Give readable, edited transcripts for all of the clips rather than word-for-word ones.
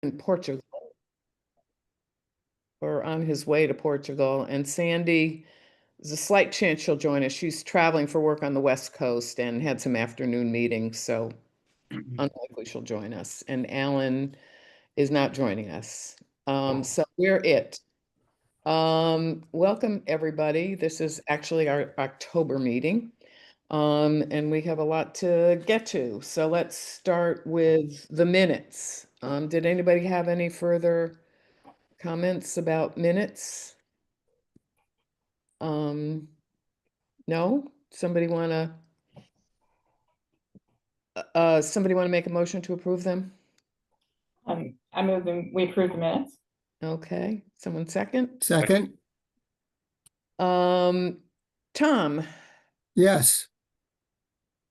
in Portugal or on his way to Portugal. And Sandy, there's a slight chance she'll join us. She's traveling for work on the West Coast and had some afternoon meetings, so unlikely she'll join us. And Alan is not joining us. So we're it. Welcome, everybody. This is actually our October meeting. And we have a lot to get to. So let's start with the minutes. Did anybody have any further comments about minutes? No? Somebody want to make a motion to approve them? I move we approve the minutes. Okay, someone second? Second, Tom, yes.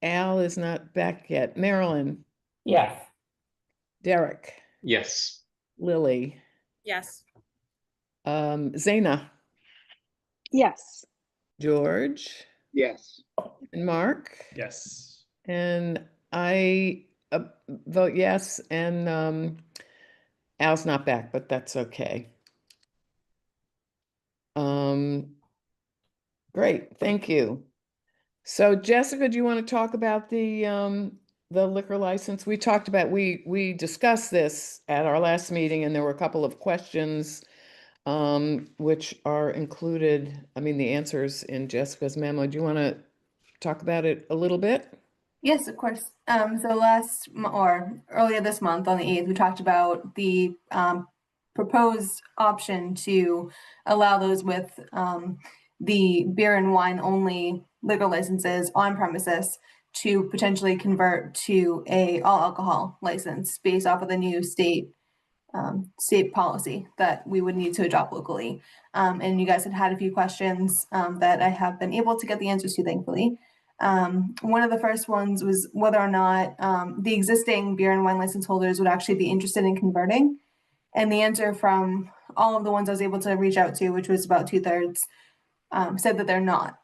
Al is not back yet. Marilyn, Yes. Derek, Yes. Lily, Yes. Zaina, Yes. George, Yes. and Mark. Yes. And I vote yes, and Al's not back, but that's okay. Great, thank you. So Jessica, do you want to talk about the liquor license? We discussed this at our last meeting, and there were a couple of questions which are included, the answers in Jessica's memo. Do you want to talk about it a little bit? Yes, of course. So earlier this month on the 8th, we talked about the proposed option to allow those with the beer and wine only liquor licenses on premises to potentially convert to a all alcohol license based off of the new state policy that we would need to adopt locally. And you guys had a few questions that I have been able to get the answers to, thankfully. One of the first ones was whether or not the existing beer and wine license holders would actually be interested in converting. And the answer from all of the ones I was able to reach out to, which was about 2/3, said that they're not.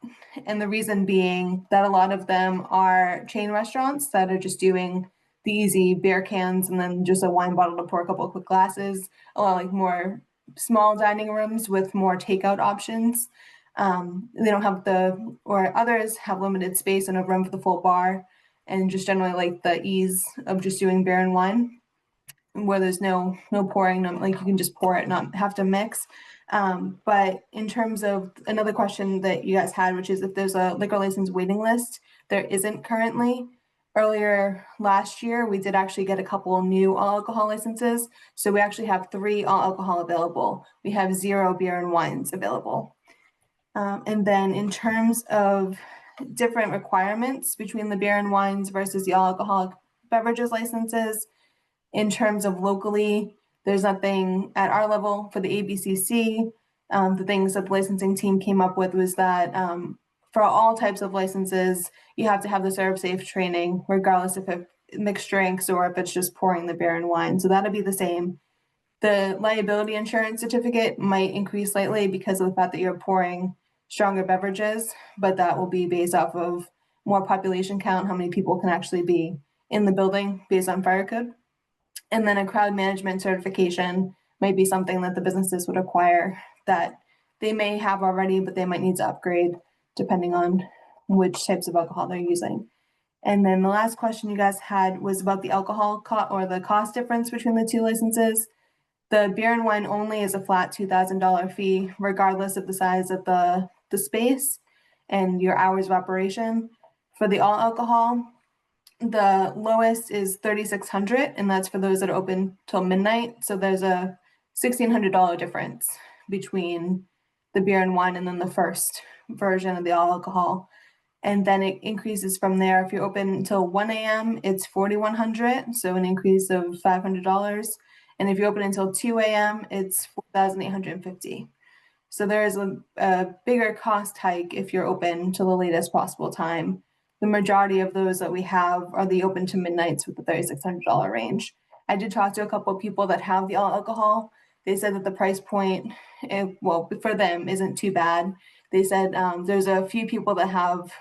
And the reason being that a lot of them are chain restaurants that are just doing the easy beer cans and then just a wine bottle to pour a couple of quick glasses, a lot like more small dining rooms with more takeout options. They don't have or others have limited space and a room for the full bar, and just generally like the ease of just doing beer and wine, where there's no pouring, like you can just pour it, not have to mix. But in terms of another question that you guys had, which is if there's a liquor license waiting list, there isn't currently. Earlier last year, we did actually get a couple new all alcohol licenses. So we actually have 3 all alcohol available. We have 0 beer and wines available. And then in terms of different requirements between the beer and wines versus the all alcoholic beverages licenses, in terms of locally, there's nothing at our level for the ABCC. The things that the licensing team came up with was that for all types of licenses, you have to have the serve safe training, regardless if it's mixed drinks or if it's just pouring the beer and wine. So that'll be the same. The liability insurance certificate might increase slightly because of the fact that you're pouring stronger beverages, but that will be based off of more population count, how many people can actually be in the building based on fire code. And then a crowd management certification might be something that the businesses would acquire that they may have already, but they might need to upgrade depending on which types of alcohol they're using. And then the last question you guys had was about the alcohol or the cost difference between the 2 licenses. The beer and wine only is a flat $2,000 fee, regardless of the size of the space and your hours of operation. For the all alcohol, the lowest is $3,600, and that's for those that are open till midnight. So there's a $1,600 difference between the beer and wine and then the first version of the all alcohol. And then it increases from there. If you're open until 1 a.m., it's $4,100, so an increase of $500. And if you open until 2 a.m., it's $4,850. So there is a bigger cost hike if you're open to the latest possible time. The majority of those that we have are the open to midnights with the $3,600 range. I did talk to a couple of people that have the all alcohol. They said that the price point, for them, isn't too bad. They said there's a few people that have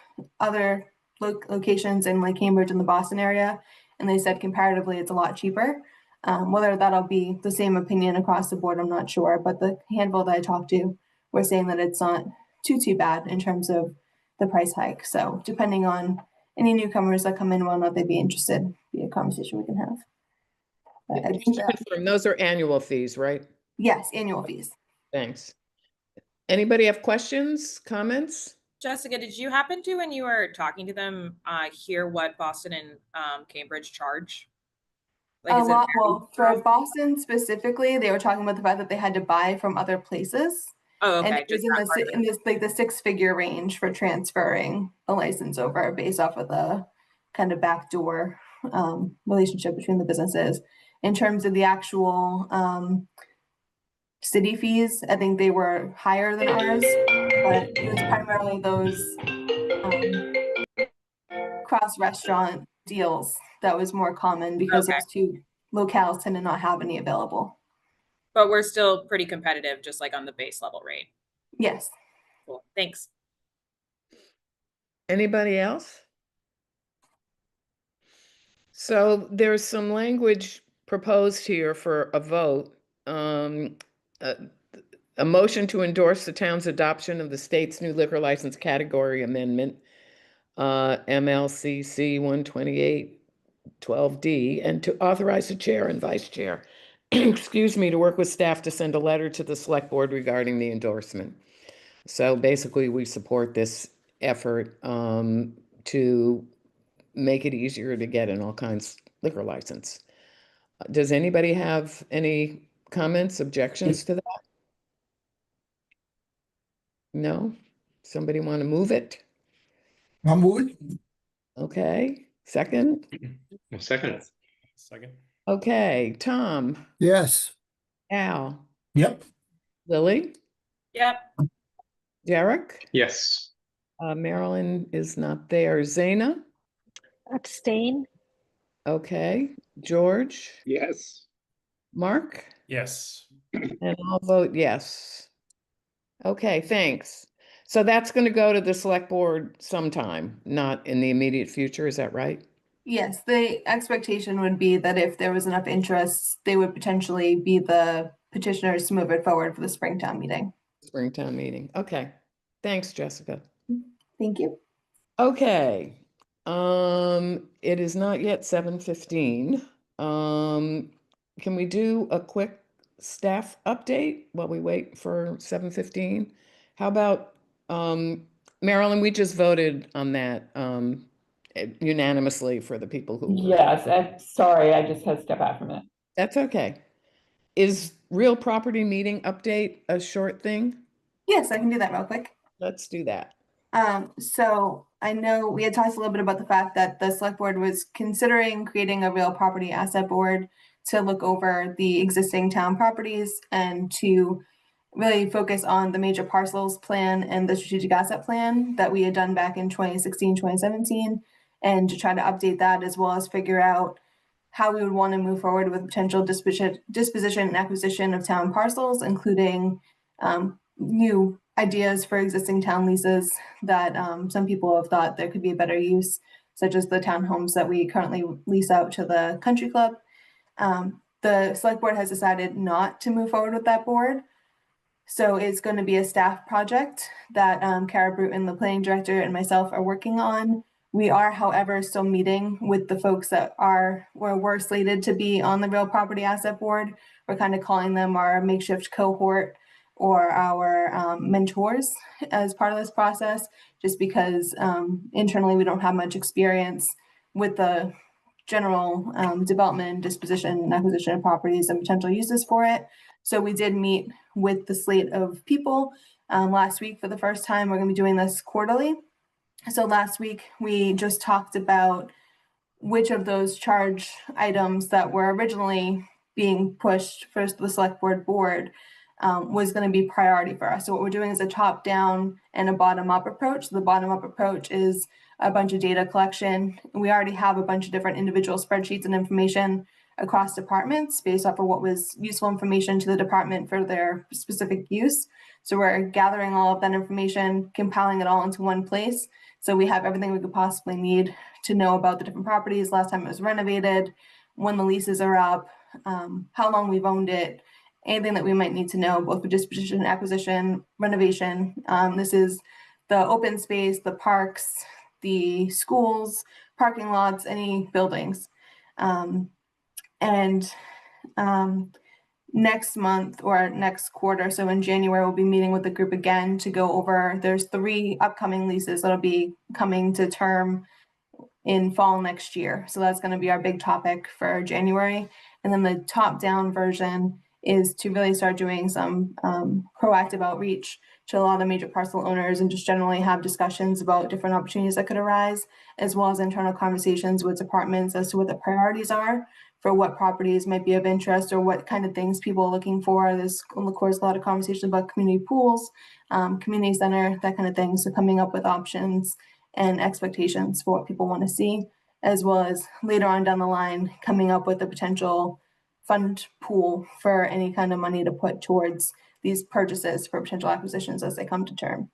other locations in like Cambridge and the Boston area, and they said comparatively it's a lot cheaper. Whether that'll be the same opinion across the board, I'm not sure, but the handful that I talked to were saying that it's not too bad in terms of the price hike. So depending on any newcomers that come in, whether or not they'd be interested, be a conversation we can have. But I think Just to that, confirm, those are annual fees, right? yes, annual fees. Thanks. Anybody have questions, comments? Jessica, did you happen to, when you were talking to them, hear what Boston and Cambridge charge? Like, A is it lot, very well, for different? Boston specifically, they were talking about the fact that they had to buy from other places. Oh, And okay, it was just in that part of it. this like the six-figure range for transferring a license over based off of the kind of backdoor relationship between the businesses. In terms of the actual city fees, I think they were higher than ours, but it was primarily those cross-restaurant deals that was more common because Okay. those two locales tend to not have any available. But we're still pretty competitive, just like on the base level rate. Yes. Cool, thanks. Anybody else? So there's some language proposed here for a vote. A motion to endorse the town's adoption of the state's new liquor license category amendment, MLCC 128-12D, and to authorize the chair and vice chair, excuse me, to work with staff to send a letter to the select board regarding the endorsement. So basically, we support this effort to make it easier to get an all kinds liquor license. Does anybody have any comments, objections to that? No? Somebody want to move it? I'll move it. Okay, second? I'll second. Second. Okay, Tom, Yes. Al, Yep. Lily, Yep, Derek, Yes. Marilyn is not there. Zaina? Abstain? Okay, George, Yes. Mark? Yes. And I'll vote yes. Okay, thanks. So that's going to go to the select board sometime, not in the immediate future, is that right? Yes, the expectation would be that if there was enough interest, they would potentially be the petitioners to move it forward for the Springtown meeting. Springtown meeting. Okay. Thanks, Jessica. Thank you. Okay. It is not yet 7:15. Can we do a quick staff update while we wait for 7:15? How about, Marilyn, we just voted on that unanimously for the people who were. Yes, sorry, I just had to step out for a minute. That's okay. Is real property meeting update a short thing? Yes, I can do that real quick. Let's do that. So I know we had talked a little bit about the fact that the select board was considering creating a real property asset board to look over the existing town properties and to really focus on the major parcels plan and the strategic asset plan that we had done back in 2016, 2017, and to try to update that as well as figure out how we would want to move forward with potential disposition and acquisition of town parcels, including new ideas for existing town leases that some people have thought there could be a better use, such as the townhomes that we currently lease out to the country club. The select board has decided not to move forward with that board. So it's going to be a staff project that Kara Bruton, the planning director, and myself are working on. We are, however, still meeting with the folks that were slated to be on the real property asset board. We're kind of calling them our makeshift cohort or our mentors as part of this process, just because internally we don't have much experience with the general development, disposition, and acquisition of properties and potential uses for it. So we did meet with the slate of people last week for the first time. We're going to be doing this quarterly. So last week we just talked about which of those charge items that were originally being pushed for the select board was going to be priority for us. So what we're doing is a top down and a bottom up approach. The bottom up approach is a bunch of data collection. We already have a bunch of different individual spreadsheets and information across departments based off of what was useful information to the department for their specific use. So we're gathering all of that information, compiling it all into one place. So we have everything we could possibly need to know about the different properties, last time it was renovated, when the leases are up, how long we've owned it, anything that we might need to know, both for disposition, acquisition, renovation. This is the open space, the parks, the schools, parking lots, any buildings. Next month or next quarter, so in January, we'll be meeting with the group again to go over, there's 3 upcoming leases that'll be coming to term in fall next year. So that's going to be our big topic for January. And then the top-down version is to really start doing some proactive outreach to a lot of the major parcel owners and just generally have discussions about different opportunities that could arise, as well as internal conversations with departments as to what the priorities are for what properties might be of interest or what kind of things people are looking for. There's, of course, a lot of conversation about community pools, community center, that kind of thing. So coming up with options and expectations for what people want to see, as well as later on down the line, coming up with a potential fund pool for any kind of money to put towards these purchases for potential acquisitions as they come to term.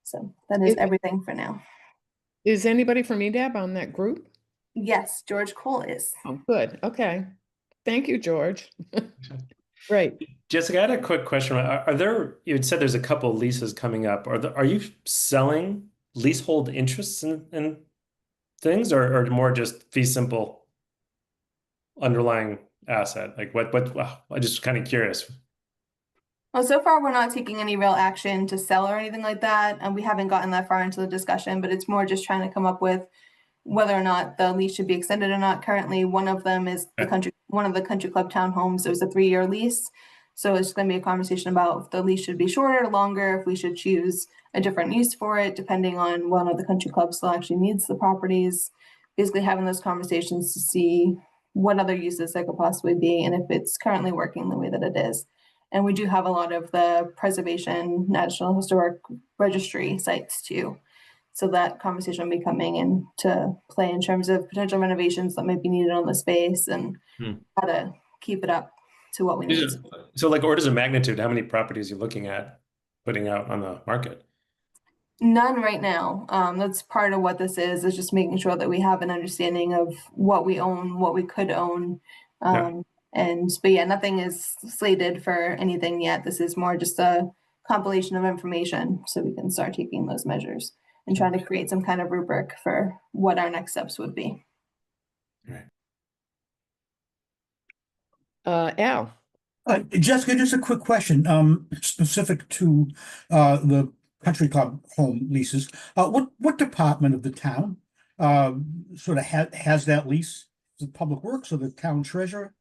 So that is everything for now. Is anybody from EDAB on that group? Yes, George Cole is. Oh, good. Okay. Thank you, George. Great. Jessica, I had a quick question. Are there, you had said there's a couple leases coming up. Are you selling leasehold interests in things or more just fee simple underlying asset? Like wow, I'm just kind of curious. Well, so far we're not taking any real action to sell or anything like that, and we haven't gotten that far into the discussion, but it's more just trying to come up with whether or not the lease should be extended or not. Currently, one of them is one of the country club townhomes. It was a 3-year lease. So it's going to be a conversation about if the lease should be shorter or longer, if we should choose a different use for it, depending on one of the country clubs still actually needs the properties. Basically having those conversations to see what other uses there could possibly be and if it's currently working the way that it is. And we do have a lot of the preservation, National Historic Registry sites too. So that conversation will be coming into play in terms of potential renovations that might be needed on the space and how to keep it up to what we need. So like orders of magnitude, how many properties are you looking at putting out on the market? None right now. That's part of what this is just making sure that we have an understanding of what we own, what we could own. But yeah, nothing is slated for anything yet. This is more just a compilation of information so we can start taking those measures and trying to create some kind of rubric for what our next steps would be. Al. Jessica, just a quick question, specific to the country club home leases. What department of the town sort of has that lease? Is it Public Works or the town treasurer?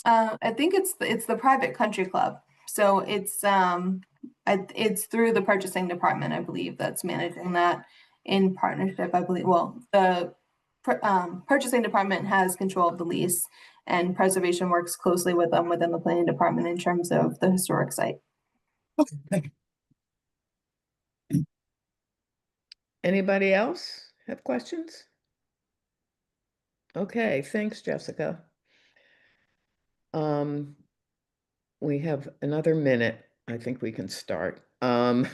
I think it's the private country club. So it's through the purchasing department, I believe, that's managing that in partnership. I believe. Well, the purchasing department has control of the lease, and preservation works closely with them within the planning department in terms of the historic site. Okay, thank you. Anybody else have questions? Okay, thanks, Jessica. We have another minute. I think we can start. The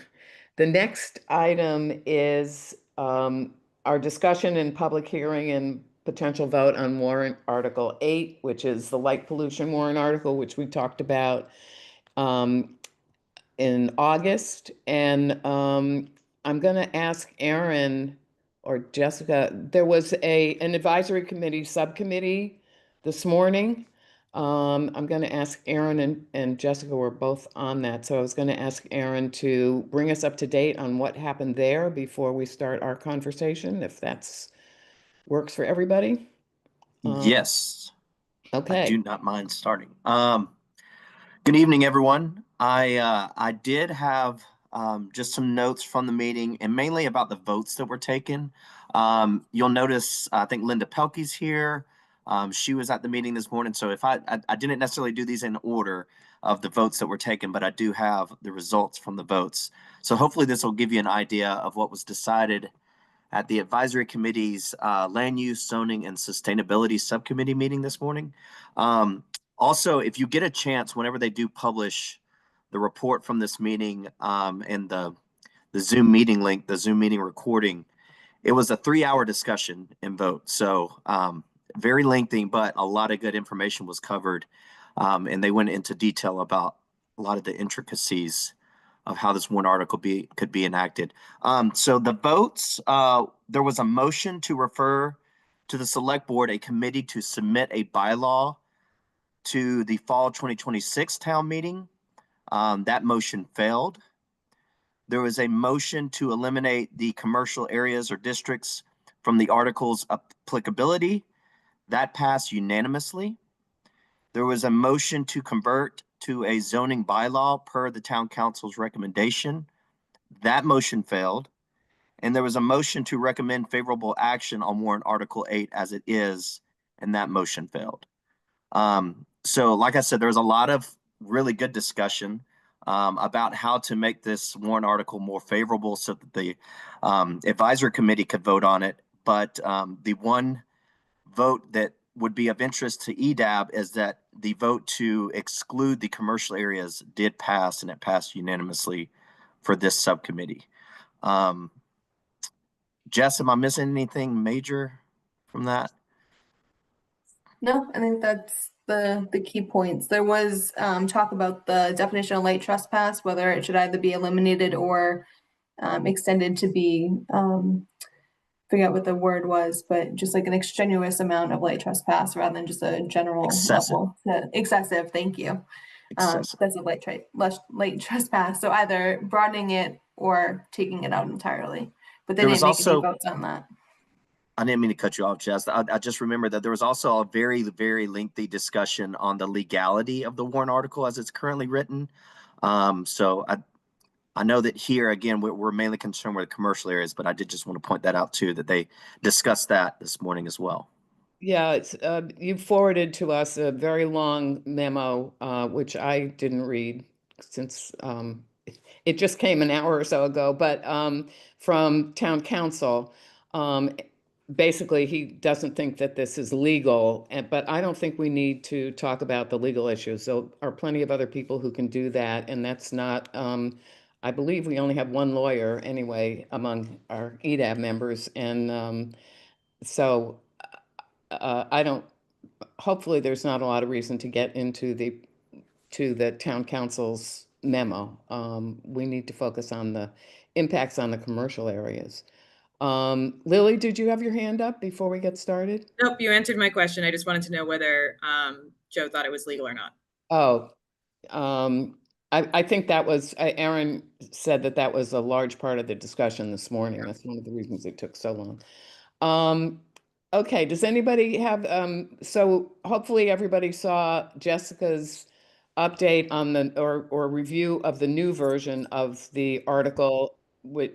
next item is our discussion and public hearing and potential vote on warrant Article 8, which is the light pollution warrant article, which we talked about in August. And I'm going to ask Aaron or Jessica, there was an advisory committee subcommittee this morning. I'm going to ask Aaron and Jessica were both on that. So I was going to ask Aaron to bring us up to date on what happened there before we start our conversation, if that's works for everybody. Yes. Okay. I do not mind starting. Good evening, everyone. I did have just some notes from the meeting and mainly about the votes that were taken. You'll notice, I think Linda Pelkey's here. She was at the meeting this morning. So if I didn't necessarily do these in order of the votes that were taken, but I do have the results from the votes. So hopefully this will give you an idea of what was decided at the advisory committee's land use, zoning, and sustainability subcommittee meeting this morning. Also, if you get a chance, whenever they do publish the report from this meeting and the Zoom meeting link, the Zoom meeting recording, it was a 3-hour discussion and vote. So very lengthy, but a lot of good information was covered. And they went into detail about a lot of the intricacies of how this one article could be enacted. So the votes, there was a motion to refer to the select board a committee to submit a bylaw to the fall 2026 town meeting. That motion failed. There was a motion to eliminate the commercial areas or districts from the article's applicability. That passed unanimously. There was a motion to convert to a zoning bylaw per the town council's recommendation. That motion failed. And there was a motion to recommend favorable action on warrant Article 8 as it is, and that motion failed. So like I said, there was a lot of really good discussion about how to make this warrant article more favorable so that the advisory committee could vote on it. But the one vote that would be of interest to EDAB is that the vote to exclude the commercial areas did pass, and it passed unanimously for this subcommittee. Jess, am I missing anything major from that? No, I think that's the key points. There was talk about the definition of light trespass, whether it should either be eliminated or extended to be, forget what the word was, but just like an extraneous amount of light trespass rather than just a general Excessive. level. Excessive, thank you. Excessive light trespass. So either broadening it or taking it out entirely. But they There didn't was make any also- votes on that. I didn't mean to cut you off, Jess. I just remembered that there was also a very, very lengthy discussion on the legality of the warrant article as it's currently written. So I know that here, again, we're mainly concerned with commercial areas, but I did just want to point that out too, that they discussed that this morning as well. Yeah, it's, you forwarded to us a very long memo, which I didn't read since it just came an hour or so ago, but from town council. Basically, he doesn't think that this is legal, but I don't think we need to talk about the legal issues. There are plenty of other people who can do that, and that's not, I believe we only have one lawyer anyway among our EDAB members, and so I don't, hopefully there's not a lot of reason to get into the town council's memo. We need to focus on the impacts on the commercial areas. Lily, did you have your hand up before we get started? Nope, you answered my question. I just wanted to know whether Joe thought it was legal or not. Oh, I think that was, Aaron said that that was a large part of the discussion this morning. That's one of the reasons it took so long. Okay, does anybody have, so hopefully everybody saw Jessica's update on the, or review of the new version of the article,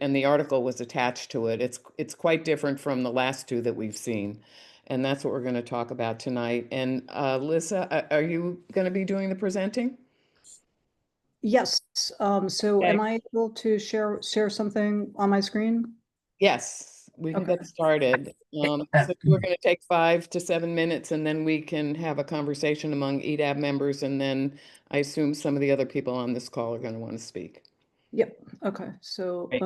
and the article was attached to it. It's quite different from the last two that we've seen. And that's what we're going to talk about tonight. And Lisa, are you going to be doing the presenting? Yes. So Okay. am I able to share something on my screen? Yes, we can Okay. get started. So we're going to take 5 to 7 minutes, and then we can have a conversation among EDAB members, and then I assume some of the other people on this call are going to want to speak. Yep. Okay. So Great.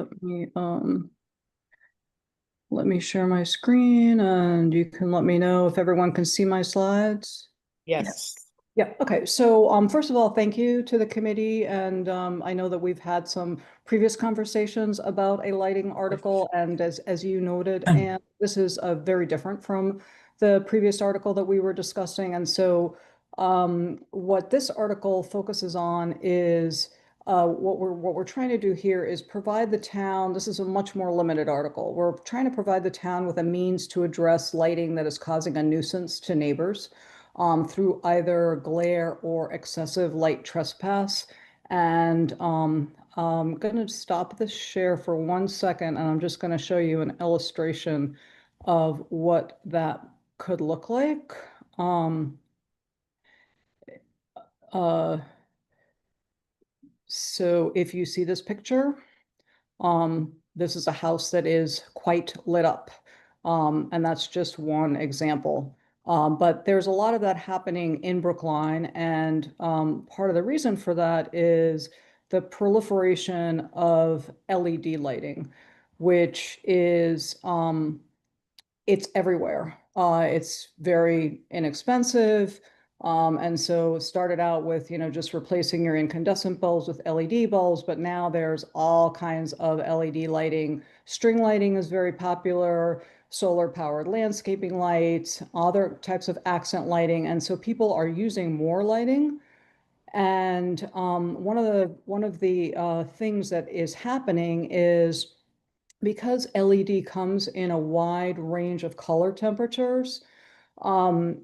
let me share my screen, and you can let me know if everyone can see my slides. Yes. Yeah, okay. So first of all, thank you to the committee. And I know that we've had some previous conversations about a lighting article. And as you noted, and this is very different from the previous article that we were discussing. And so what this article focuses on is what we're trying to do here is provide the town, this is a much more limited article. We're trying to provide the town with a means to address lighting that is causing a nuisance to neighbors. Through either glare or excessive light trespass. And I'm going to stop the share for 1 second, and I'm just going to show you an illustration of what that could look like. So if you see this picture, this is a house that is quite lit up. And that's just one example. But there's a lot of that happening in Brookline, and part of the reason for that is the proliferation of LED lighting, which is it's everywhere. It's very inexpensive. And so it started out with, just replacing your incandescent bulbs with LED bulbs, but now there's all kinds of LED lighting. String lighting is very popular, solar powered landscaping lights, other types of accent lighting. And so people are using more lighting. And one of the things that is happening is, because LED comes in a wide range of color temperatures,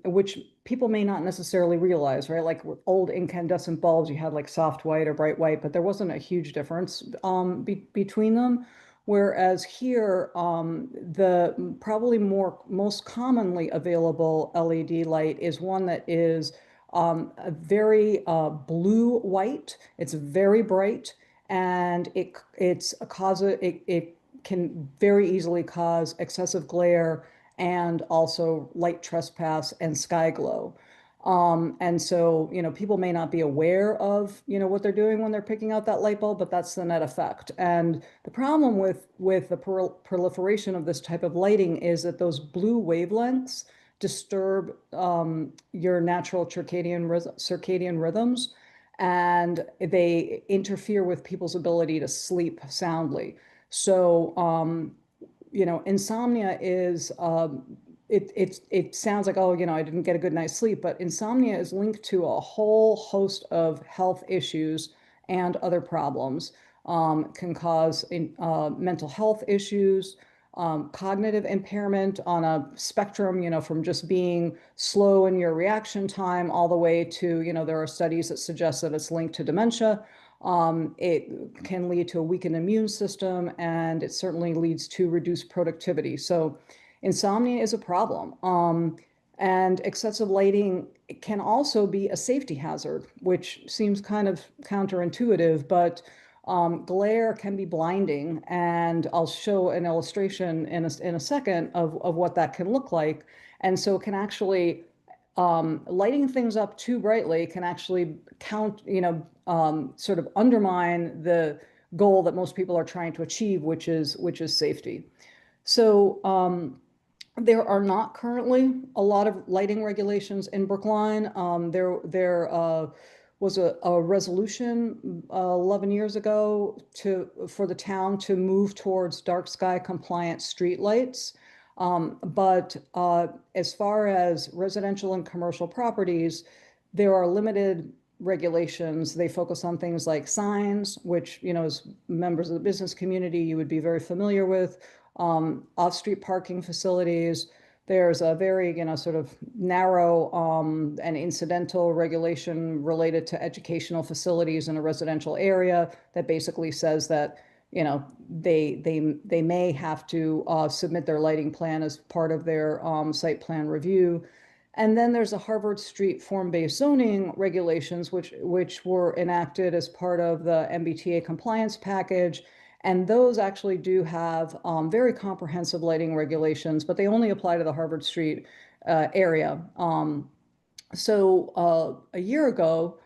which people may not necessarily realize, right? Like with old incandescent bulbs, you had like soft white or bright white, but there wasn't a huge difference between them. Whereas here, the probably most commonly available LED light is one that is a very blue white. It's very bright, and it can very easily cause excessive glare and also light trespass and sky glow. And so, people may not be aware of, what they're doing when they're picking out that light bulb, but that's the net effect. And the problem with the proliferation of this type of lighting is that those blue wavelengths disturb your natural circadian rhythms, and they interfere with people's ability to sleep soundly. So, insomnia is, it sounds like, oh, I didn't get a good night's sleep, but insomnia is linked to a whole host of health issues and other problems. Can cause mental health issues, cognitive impairment on a spectrum, from just being slow in your reaction time all the way to, there are studies that suggest that it's linked to dementia. It can lead to a weakened immune system, and it certainly leads to reduced productivity. So insomnia is a problem. And excessive lighting can also be a safety hazard, which seems kind of counterintuitive, but glare can be blinding. And I'll show an illustration in a second of what that can look like. And so it can actually, lighting things up too brightly can actually sort of undermine the goal that most people are trying to achieve, which is safety. So there are not currently a lot of lighting regulations in Brookline. There was a resolution 11 years ago for the town to move towards dark sky compliant streetlights. But as far as residential and commercial properties, there are limited regulations. They focus on things like signs, which, as members of the business community, you would be very familiar with, off-street parking facilities. There's a very, sort of narrow and incidental regulation related to educational facilities in a residential area that basically says that, they may have to submit their lighting plan as part of their site plan review. And then there's a Harvard Street form-based zoning regulations, which were enacted as part of the MBTA compliance package. And those actually do have very comprehensive lighting regulations, but they only apply to the Harvard Street area. So a year ago,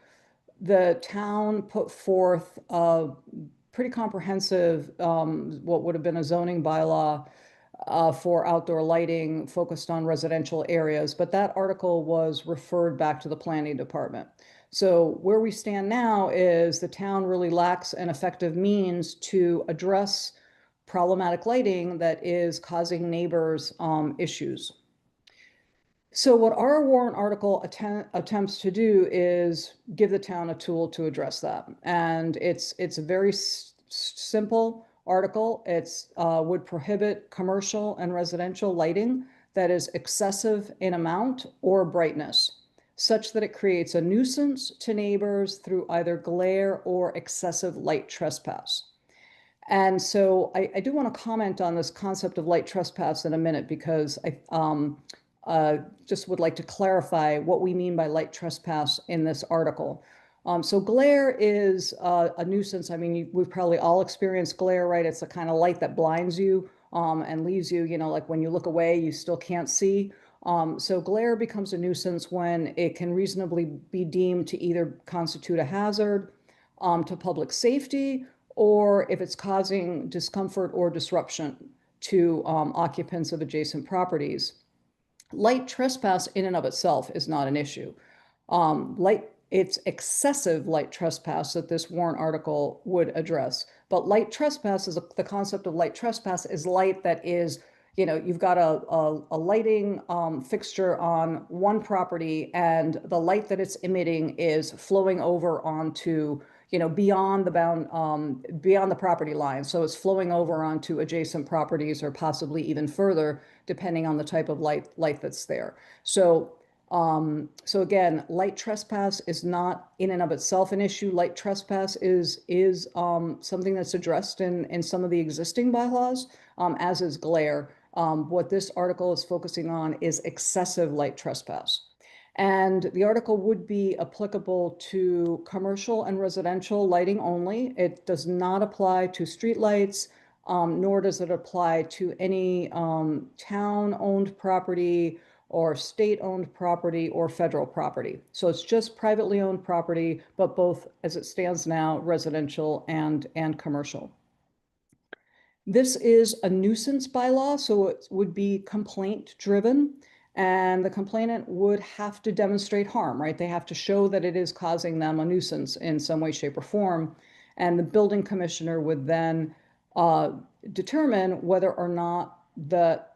the town put forth a pretty comprehensive, what would have been a zoning bylaw for outdoor lighting focused on residential areas, but that article was referred back to the planning department. So where we stand now is the town really lacks an effective means to address problematic lighting that is causing neighbors issues. So what our warrant article attempts to do is give the town a tool to address that. And it's a very simple article. It's would prohibit commercial and residential lighting that is excessive in amount or brightness, such that it creates a nuisance to neighbors through either glare or excessive light trespass. And so I do want to comment on this concept of light trespass in a minute, because I just would like to clarify what we mean by light trespass in this article. So glare is a nuisance. I mean, we've probably all experienced glare, right? It's the kind of light that blinds you and leaves you, like when you look away, you still can't see. So glare becomes a nuisance when it can reasonably be deemed to either constitute a hazard to public safety, or if it's causing discomfort or disruption to occupants of adjacent properties. Light trespass in and of itself is not an issue. It's excessive light trespass that this warrant article would address. But light trespass is the concept of light trespass is light that is, you've got a lighting fixture on one property, and the light that it's emitting is flowing over onto, beyond the property line. So it's flowing over onto adjacent properties, or possibly even further, depending on the type of light that's there. So again, light trespass is not in and of itself an issue. Light trespass is something that's addressed in some of the existing bylaws, as is glare. What this article is focusing on is excessive light trespass. And the article would be applicable to commercial and residential lighting only. It does not apply to streetlights, nor does it apply to any town-owned property or state-owned property or federal property. So it's just privately owned property, but both, as it stands now, residential and commercial. This is a nuisance bylaw, so it would be complaint-driven, and the complainant would have to demonstrate harm, right? They have to show that it is causing them a nuisance in some way, shape, or form, and the building commissioner would then determine whether or not that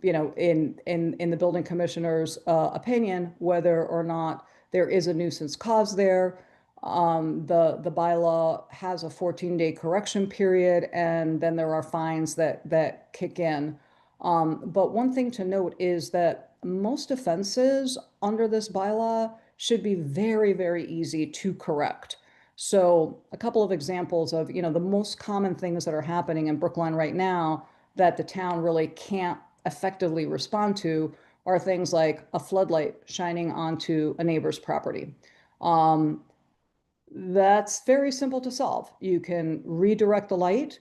in the building commissioner's opinion, whether or not there is a nuisance cause there. The bylaw has a 14-day correction period, and then there are fines that kick in. But one thing to note is that most offenses under this bylaw should be very, very easy to correct. So a couple of examples of, the most common things that are happening in Brookline right now that the town really can't effectively respond to are things like a floodlight shining onto a neighbor's property. That's very simple to solve. You can redirect the light.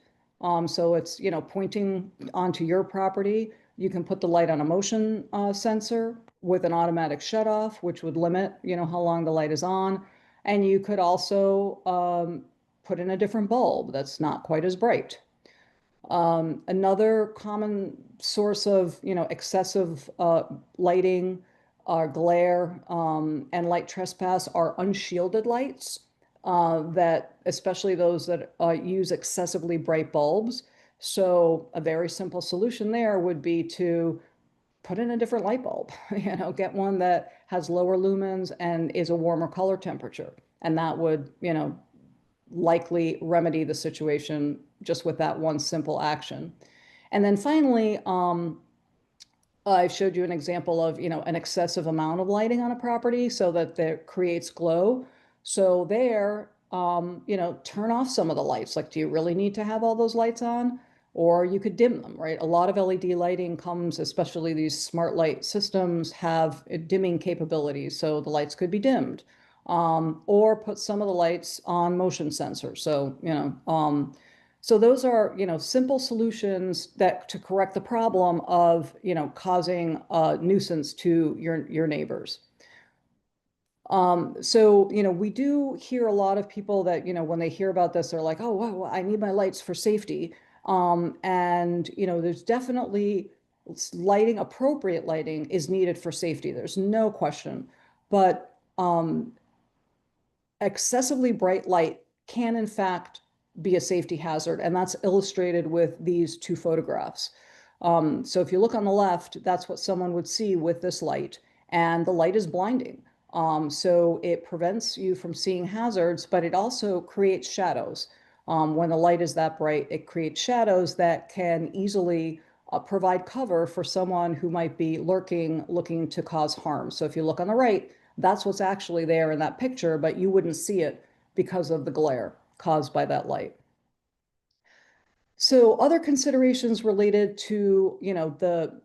So it's, pointing onto your property. You can put the light on a motion sensor with an automatic shutoff, which would limit, how long the light is on. And you could also put in a different bulb that's not quite as bright. Another common source of, excessive lighting, glare, and light trespass are unshielded lights, that especially those that use excessively bright bulbs. So a very simple solution there would be to put in a different light bulb, get one that has lower lumens and is a warmer color temperature. And that would, likely remedy the situation just with that one simple action. And then finally, I showed you an example of, an excessive amount of lighting on a property so that it creates glow. So there, turn off some of the lights. Like, do you really need to have all those lights on? Or you could dim them, right? A lot of LED lighting comes, especially these smart light systems, have dimming capabilities. So the lights could be dimmed. Or put some of the lights on motion sensors. So, so those are, simple solutions to correct the problem of, causing a nuisance to your neighbors. So, we do hear a lot of people that, when they hear about this, they're like, oh, well, I need my lights for safety. And, there's definitely lighting, appropriate lighting is needed for safety. There's no question. But excessively bright light can, in fact, be a safety hazard. And that's illustrated with these two photographs. So if you look on the left, that's what someone would see with this light. And the light is blinding. So it prevents you from seeing hazards, but it also creates shadows. When the light is that bright, it creates shadows that can easily provide cover for someone who might be lurking, looking to cause harm. So if you look on the right, that's what's actually there in that picture, but you wouldn't see it because of the glare caused by that light. So other considerations related to, the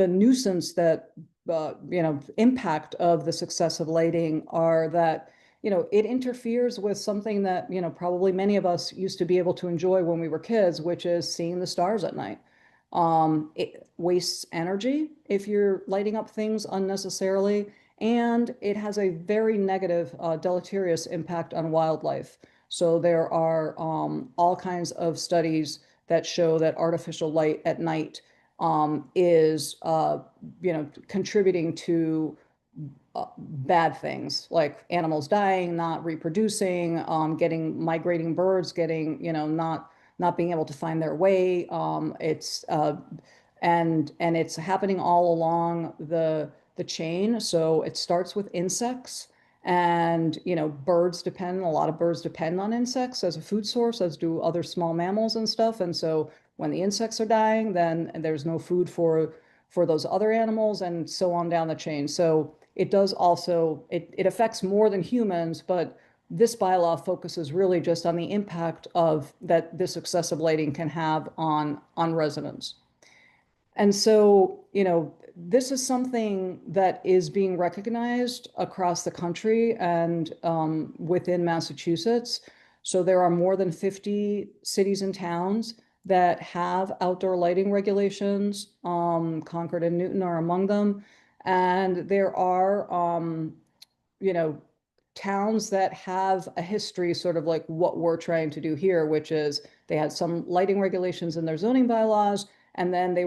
nuisance that, impact of the successive lighting are that, it interferes with something that, probably many of us used to be able to enjoy when we were kids, which is seeing the stars at night. It wastes energy if you're lighting up things unnecessarily, and it has a very negative, deleterious impact on wildlife. So there are all kinds of studies that show that artificial light at night is contributing to bad things like animals dying, not reproducing, migrating birds, getting, not being able to find their way. And it's happening all along the chain. So it starts with insects, and a lot of birds depend on insects as a food source, as do other small mammals and stuff. And so when the insects are dying, then there's no food for those other animals, and so on down the chain. So it does also, it affects more than humans, but this bylaw focuses really just on the impact of that this excessive lighting can have on residents. And so, this is something that is being recognized across the country and within Massachusetts. So there are more than 50 cities and towns that have outdoor lighting regulations. Concord and Newton are among them. And there are, towns that have a history, sort of like what we're trying to do here, which is they had some lighting regulations in their zoning bylaws, and then they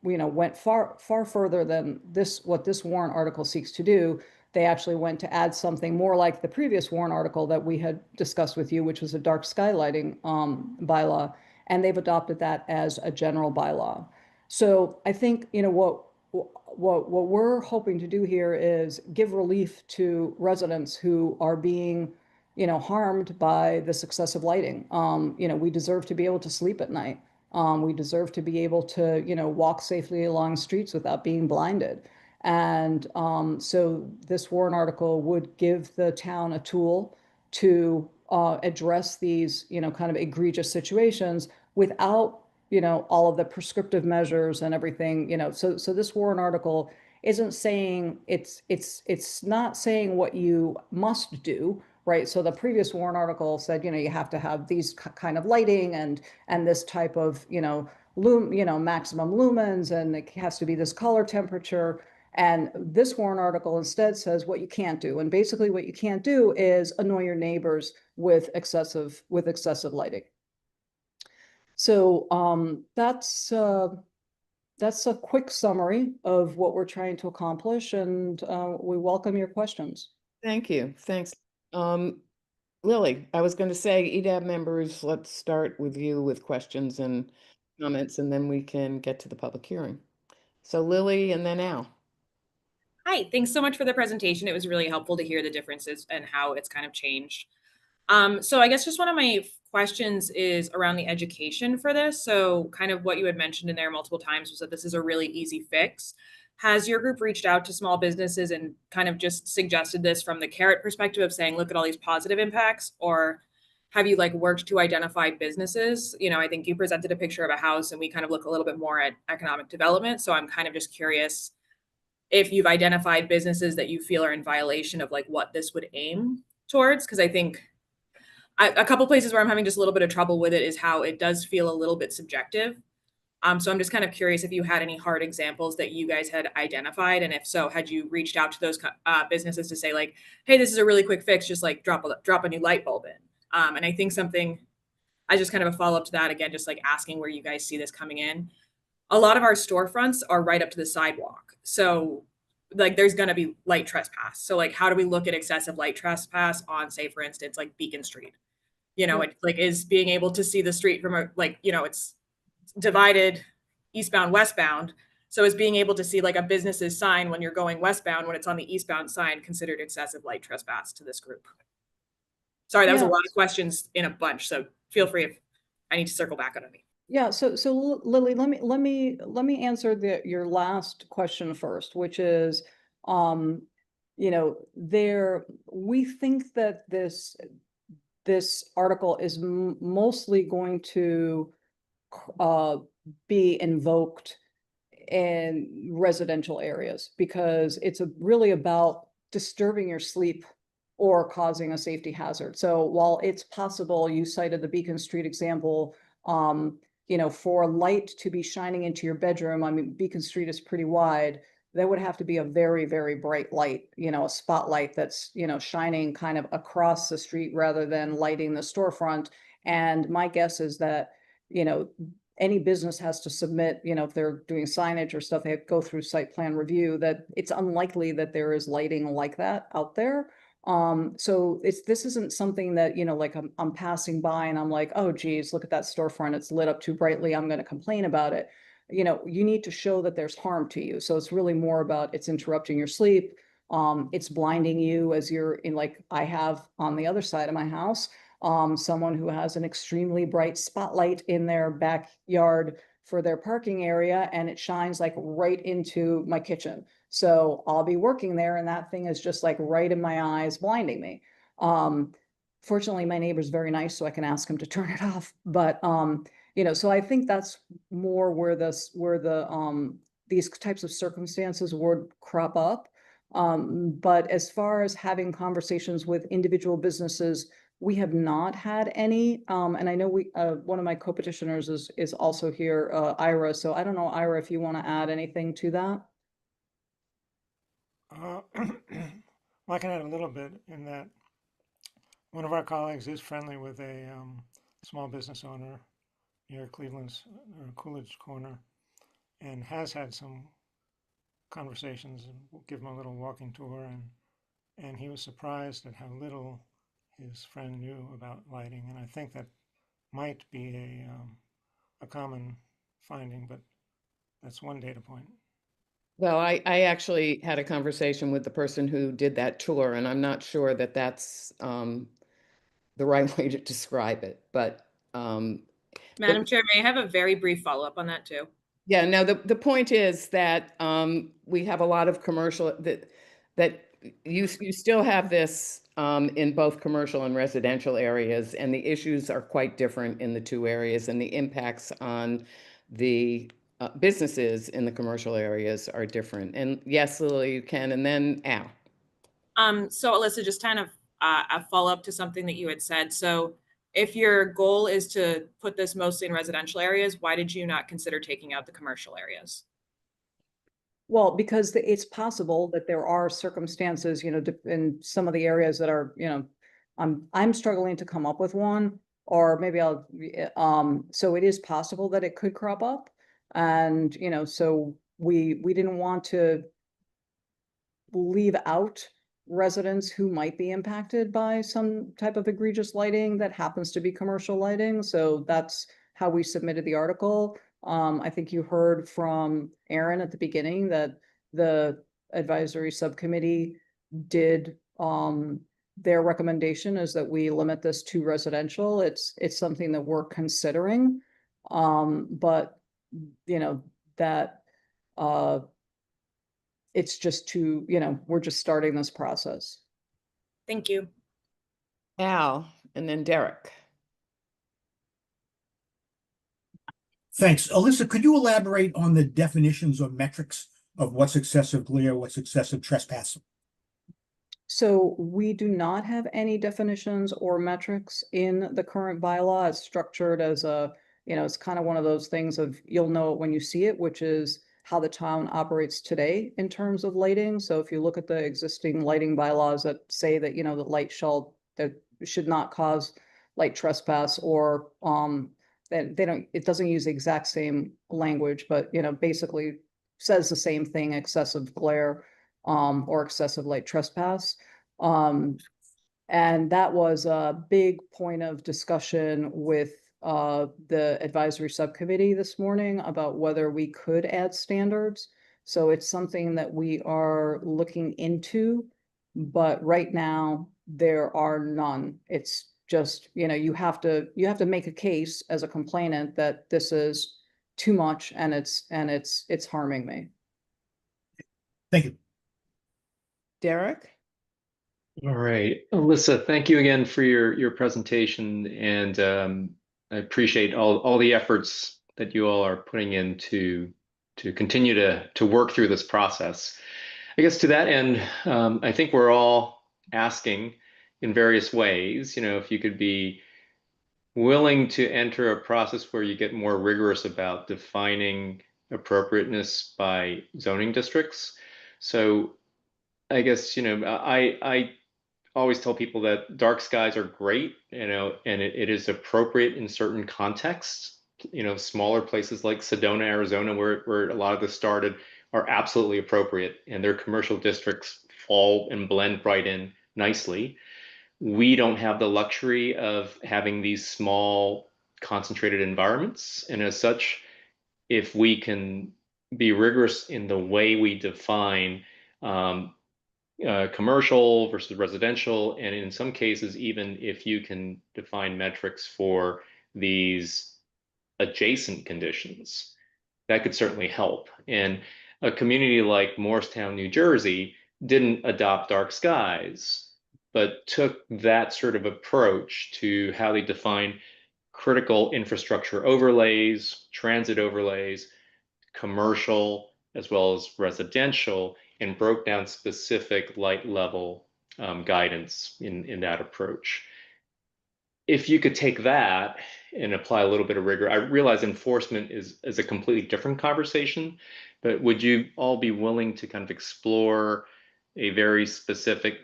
went far further than what this warrant article seeks to do. They actually went to add something more like the previous warrant article that we had discussed with you, which was a dark sky lighting bylaw, and they've adopted that as a general bylaw. So I think what we're hoping to do here is give relief to residents who are being harmed by this excessive lighting. We deserve to be able to sleep at night. We deserve to be able to, walk safely along streets without being blinded. And so this warrant article would give the town a tool to address these, kind of egregious situations without, all of the prescriptive measures and everything, So this warrant article isn't saying, it's not saying what you must do, right? So the previous warrant article said, you have to have these kind of lighting and this type of, maximum lumens, and it has to be this color temperature. And this warrant article instead says what you can't do. And basically what you can't do is annoy your neighbors with excessive lighting. So that's a quick summary of what we're trying to accomplish, and we welcome your questions. Thank you. Thanks. Lily, I was going to say, EDAB members, let's start with you with questions and comments, and then we can get to the public hearing. So Lily, and then Al. Hi, thanks so much for the presentation. It was really helpful to hear the differences and how it's kind of changed. So I guess just one of my questions is around the education for this. So kind of what you had mentioned in there multiple times was that this is a really easy fix. Has your group reached out to small businesses and kind of just suggested this from the carrot perspective of saying, look at all these positive impacts? Or have you worked to identify businesses? I think you presented a picture of a house, and we kind of look a little bit more at economic development. So I'm kind of just curious if you've identified businesses that you feel are in violation of what this would aim towards. Because I think a couple places where I'm having just a little bit of trouble with it is how it does feel a little bit subjective. So I'm just kind of curious if you had any hard examples that you guys had identified, and if so, had you reached out to those businesses to say hey, this is a really quick fix, just drop a new light bulb in. And I think something, I just kind of a follow up to that again, just asking where you guys see this coming in. A lot of our storefronts are right up to the sidewalk, so there's going to be light trespass. So how do we look at excessive light trespass on, say, for instance, Beacon Street? It is being able to see the street from it's divided eastbound, westbound. So is being able to see a business's sign when you're going westbound, when it's on the eastbound sign, considered excessive light trespass to this group? Sorry, that was a lot of questions in a bunch. So feel free if I need to circle back on any. Yeah. So Lily, let me answer your last question first, which is, we think that this article is mostly going to be invoked in residential areas, because it's really about disturbing your sleep or causing a safety hazard. So while it's possible, you cited the Beacon Street example, for light to be shining into your bedroom, I mean, Beacon Street is pretty wide. There would have to be a very, very bright light, a spotlight that's, shining kind of across the street rather than lighting the storefront. And my guess is that you know, any business has to submit, you know, if they're doing signage or stuff, they have to go through site plan review, that it's unlikely that there is lighting like that out there. So this isn't something that, you know, like I'm passing by and I'm like, oh geez, look at that storefront, it's lit up too brightly, I'm gonna complain about it. You know, you need to show that there's harm to you. So it's really more about it's interrupting your sleep. It's blinding you as you're in, like I have on the other side of my house, someone who has an extremely bright spotlight in their backyard for their parking area, and it shines like right into my kitchen. So I'll be working there and that thing is just like right in my eyes, blinding me. Fortunately, my neighbor's very nice, so I can ask him to turn it off. But you know, so I think that's more where these types of circumstances would crop up. But as far as having conversations with individual businesses, we have not had any. And I know one of my co-petitioners is also here, Ira. So I don't know, Ira, if you want to add anything to that. Well, I can add a little bit in that one of our colleagues is friendly with a small business owner near Cleveland's Coolidge Corner, and has had some conversations, and we'll give him a little walking tour, and he was surprised at how little his friend knew about lighting, and I think that might be a common finding, but that's one data point. Well, I actually had a conversation with the person who did that tour, and I'm not sure that that's the right way to describe it, but Madam Chair, may I have a very brief follow-up on that too? yeah, no, the point is that we have a lot of commercial that you still have this in both commercial and residential areas, and the issues are quite different in the two areas, and the impacts on the businesses in the commercial areas are different. And yes, Lily, you can, and then Al. So Alyssa, just kind of a follow-up to something that you had said. So if your goal is to put this mostly in residential areas, why did you not consider taking out the commercial areas? Well, because it's possible that there are circumstances, you know, in some of the areas that are, you know, I'm struggling to come up with one, or maybe so it is possible that it could crop up. And, you know, so we didn't want to leave out residents who might be impacted by some type of egregious lighting that happens to be commercial lighting. So that's how we submitted the article. I think you heard from Aaron at the beginning that the advisory subcommittee did, their recommendation is that we limit this to residential. It's something that we're considering. But you know, that, it's just you know, we're just starting this process. Thank you. Al, and then Derek. Thanks. Alyssa, could you elaborate on the definitions or metrics of what's excessive glare, what's excessive trespass? So we do not have any definitions or metrics in the current bylaw. It's structured as you know, it's kind of one of those things of you'll know it when you see it, which is how the town operates today in terms of lighting. So if you look at the existing lighting bylaws that say that, you know, that should not cause light trespass, or it doesn't use the exact same language, but, you know, basically says the same thing, excessive glare, or excessive light trespass. And that was a big point of discussion with the advisory subcommittee this morning about whether we could add standards. So it's something that we are looking into, but right now there are none. It's just, you know, you have to make a case as a complainant that this is too much and it's harming me. Thank you. Derek? All right, Alyssa, thank you again for your presentation, and I appreciate all the efforts that you all are putting in to continue to work through this process. I guess to that end, I think we're all asking in various ways, you know, if you could be willing to enter a process where you get more rigorous about defining appropriateness by zoning districts. So I guess, you know, I always tell people that dark skies are great, you know, and it is appropriate in certain contexts, smaller places like Sedona, Arizona, where a lot of this started, are absolutely appropriate, and their commercial districts fall and blend right in nicely. We don't have the luxury of having these small concentrated environments, and as such, if we can be rigorous in the way we define commercial versus residential, and in some cases, even if you can define metrics for these adjacent conditions, that could certainly help. And a community like Morristown, New Jersey, didn't adopt dark skies, but took that sort of approach to how they define critical infrastructure overlays, transit overlays, commercial, as well as residential, and broke down specific light level guidance in that approach. If you could take that and apply a little bit of rigor, I realize enforcement is a completely different conversation, but would you all be willing to kind of explore a very specific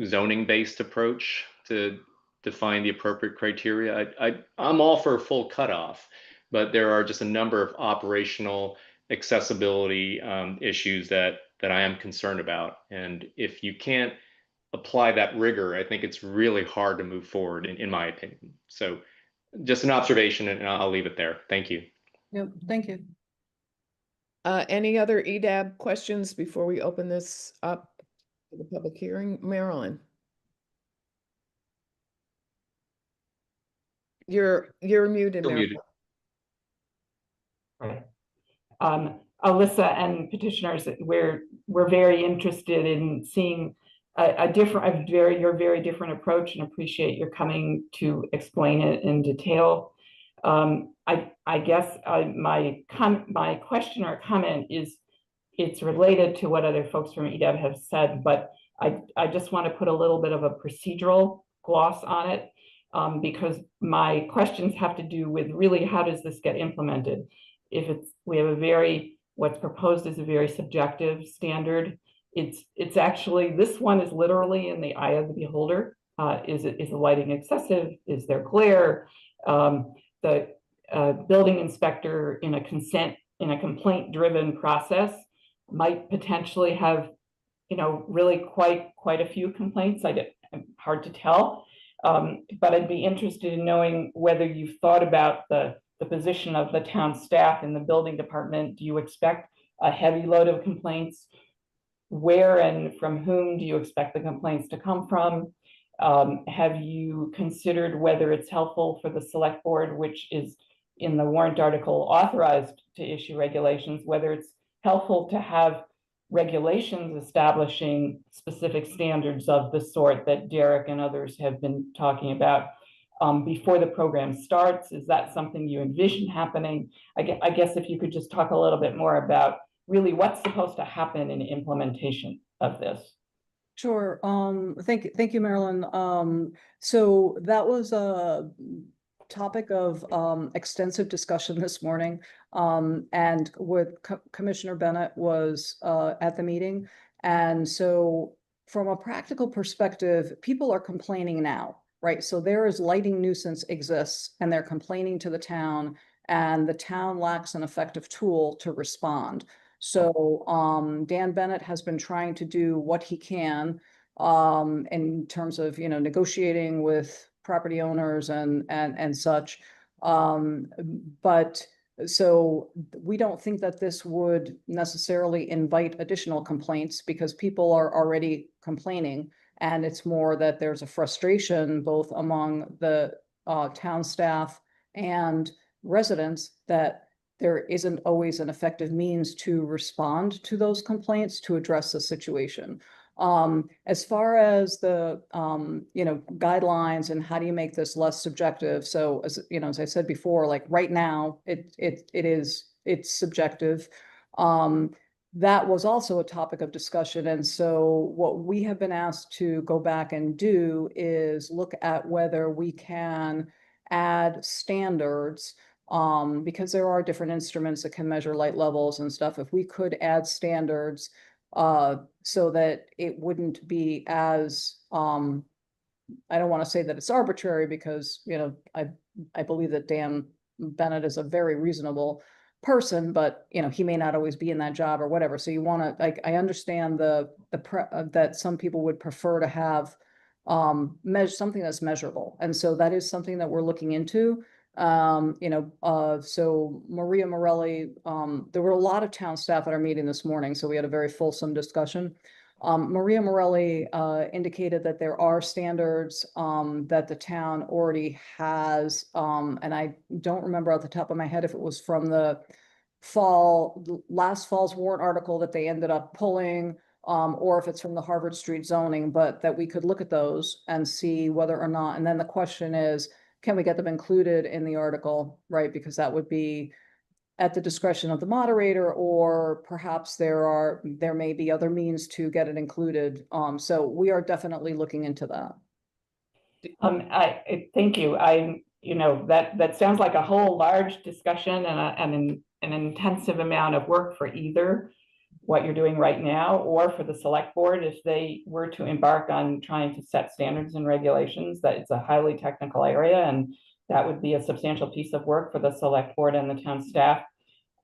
zoning based approach to define the appropriate criteria? I'm all for a full cutoff, but there are just a number of operational accessibility issues that I am concerned about. And if you can't apply that rigor, I think it's really hard to move forward, in my opinion. So just an observation, and I'll leave it there. Thank you. Yep, thank you. Any other EDAB questions before we open this up to the public hearing? Marilyn? You're muted, Still Marilyn. muted. Alyssa and petitioners, we're very interested in seeing your very different approach, and appreciate your coming to explain it in detail. I guess my question or comment is, it's related to what other folks from EDAB have said, but I just want to put a little bit of a procedural gloss on it, because my questions have to do with really how does this get implemented. What's proposed is a very subjective standard. It's actually, this one is literally in the eye of the beholder. Is the lighting excessive? Is there glare? The building inspector in a complaint-driven process might potentially have, really quite a few complaints. Hard to tell, but I'd be interested in knowing whether you've thought about the position of the town staff in the building department. Do you expect a heavy load of complaints? Where and from whom do you expect the complaints to come from? Have you considered whether it's helpful for the select board, which is in the warrant article authorized to issue regulations, whether it's helpful to have regulations establishing specific standards of the sort that Derek and others have been talking about before the program starts? Is that something you envision happening? I guess if you could just talk a little bit more about really what's supposed to happen in implementation of this. Sure. Thank you, Marilyn. So that was a topic of extensive discussion this morning. And with Commissioner Bennett was at the meeting. And so from a practical perspective, people are complaining now, right? So there is lighting nuisance exists, and they're complaining to the town, and the town lacks an effective tool to respond. So Dan Bennett has been trying to do what he can in terms of, negotiating with property owners and such. But so we don't think that this would necessarily invite additional complaints, because people are already complaining, and it's more that there's a frustration both among the town staff and residents that there isn't always an effective means to respond to those complaints to address the situation. As far as the guidelines and how do you make this less subjective? So as I said before, like right now, it's subjective. That was also a topic of discussion. And so what we have been asked to go back and do is look at whether we can add standards, because there are different instruments that can measure light levels and stuff. If we could add standards so that it wouldn't be as, I don't want to say that it's arbitrary, because, I believe that Dan Bennett is a very reasonable person, but you know, he may not always be in that job or whatever. So you want to, like, I understand that some people would prefer to have measure something that's measurable. And so that is something that we're looking into. So Maria Morelli, there were a lot of town staff at our meeting this morning, so we had a very fulsome discussion. Maria Morelli indicated that there are standards that the town already has, and I don't remember off the top of my head if it was from the last fall's warrant article that they ended up pulling, or if it's from the Harvard Street zoning, but that we could look at those and see whether or not, and then the question is, can we get them included in the article, right? Because that would be at the discretion of the moderator, or perhaps there may be other means to get it included. So we are definitely looking into that. Thank you. That sounds like a whole large discussion and an intensive amount of work for either what you're doing right now or for the select board if they were to embark on trying to set standards and regulations. That it's a highly technical area, and that would be a substantial piece of work for the select board and the town staff.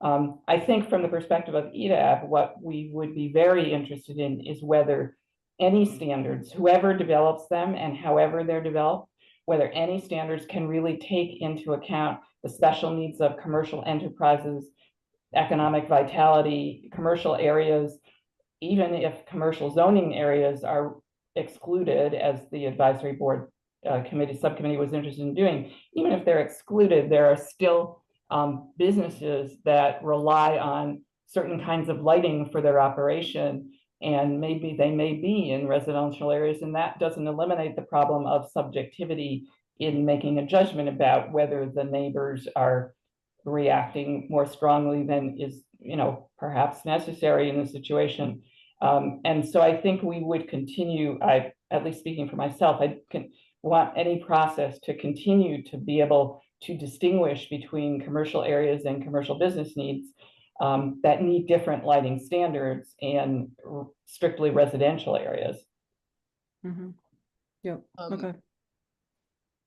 I think from the perspective of EDAB, what we would be very interested in is whether any standards, whoever develops them and however they're developed, whether any standards can really take into account the special needs of commercial enterprises, economic vitality, commercial areas, even if commercial zoning areas are excluded, as the advisory board subcommittee was interested in doing. Even if they're excluded, there are still businesses that rely on certain kinds of lighting for their operation, and maybe they may be in residential areas, and that doesn't eliminate the problem of subjectivity in making a judgment about whether the neighbors are reacting more strongly than is, perhaps necessary in the situation. And so I think we would continue, at least speaking for myself, I want any process to continue to be able to distinguish between commercial areas and commercial business needs that need different lighting standards and strictly residential areas. Mm-hmm. Yeah, okay.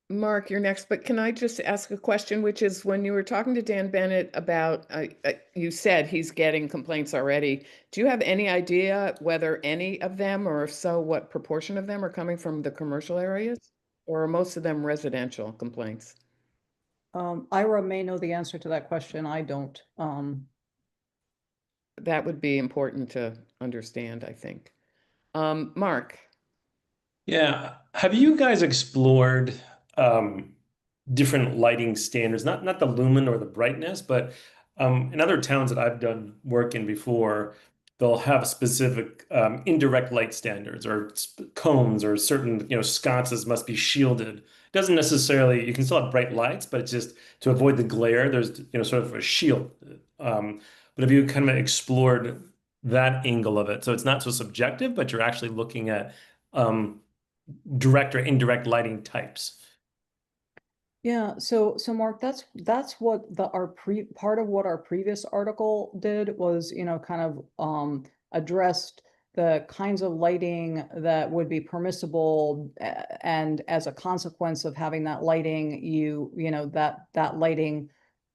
Mark, you're next, but can I just ask a question, which is when you were talking to Dan Bennett about, you said he's getting complaints already. Do you have any idea whether any of them, or if so, what proportion of them are coming from the commercial areas? Or are most of them residential complaints? Ira may know the answer to that question. I don't. That would be important to understand, I think. Mark. Yeah. Have you guys explored different lighting standards? Not the lumen or the brightness, but in other towns that I've done work in before, they'll have specific indirect light standards or cones or certain, sconces must be shielded. It doesn't necessarily, you can still have bright lights, but it's just to avoid the glare, there's, sort of a shield. But have you kind of explored that angle of it? So it's not so subjective, but you're actually looking at direct or indirect lighting types. Yeah, so Mark, that's what part of what our previous article did was, kind of addressed the kinds of lighting that would be permissible, and as a consequence of having that lighting, that lighting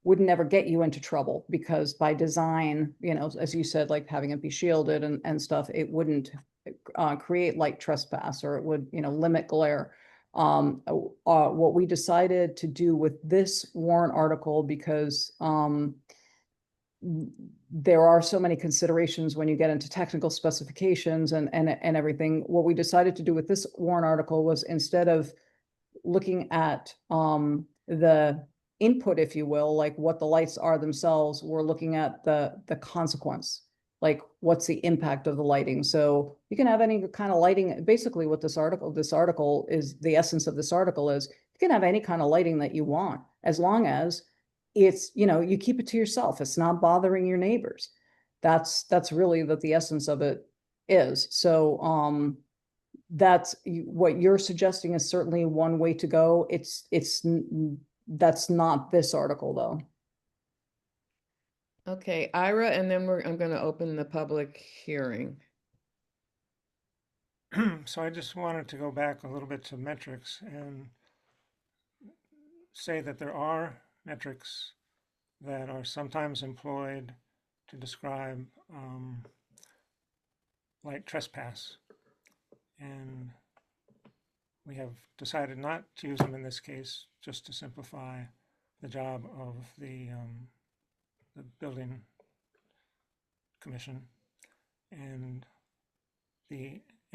would never get you into trouble, because by design, as you said, like having it be shielded and stuff, it wouldn't create light trespass, or it would, limit glare. What we decided to do with this warrant article, because there are so many considerations when you get into technical specifications and everything, what we decided to do with this warrant article was, instead of looking at the input, if you will, like what the lights are themselves, we're looking at the consequence. Like, what's the impact of the lighting? So you can have any kind of lighting. Basically, what this article is, the essence of this article is, you can have any kind of lighting that you want, as long as it's, you keep it to yourself. It's not bothering your neighbors. That's really what the essence of it is. So that's what you're suggesting is certainly one way to go. That's not this article, though. Okay, Ira, and then I'm going to open the public hearing. So I just wanted to go back a little bit to metrics and say that there are metrics that are sometimes employed to describe light trespass. And we have decided not to use them in this case, just to simplify the job of the building commission. And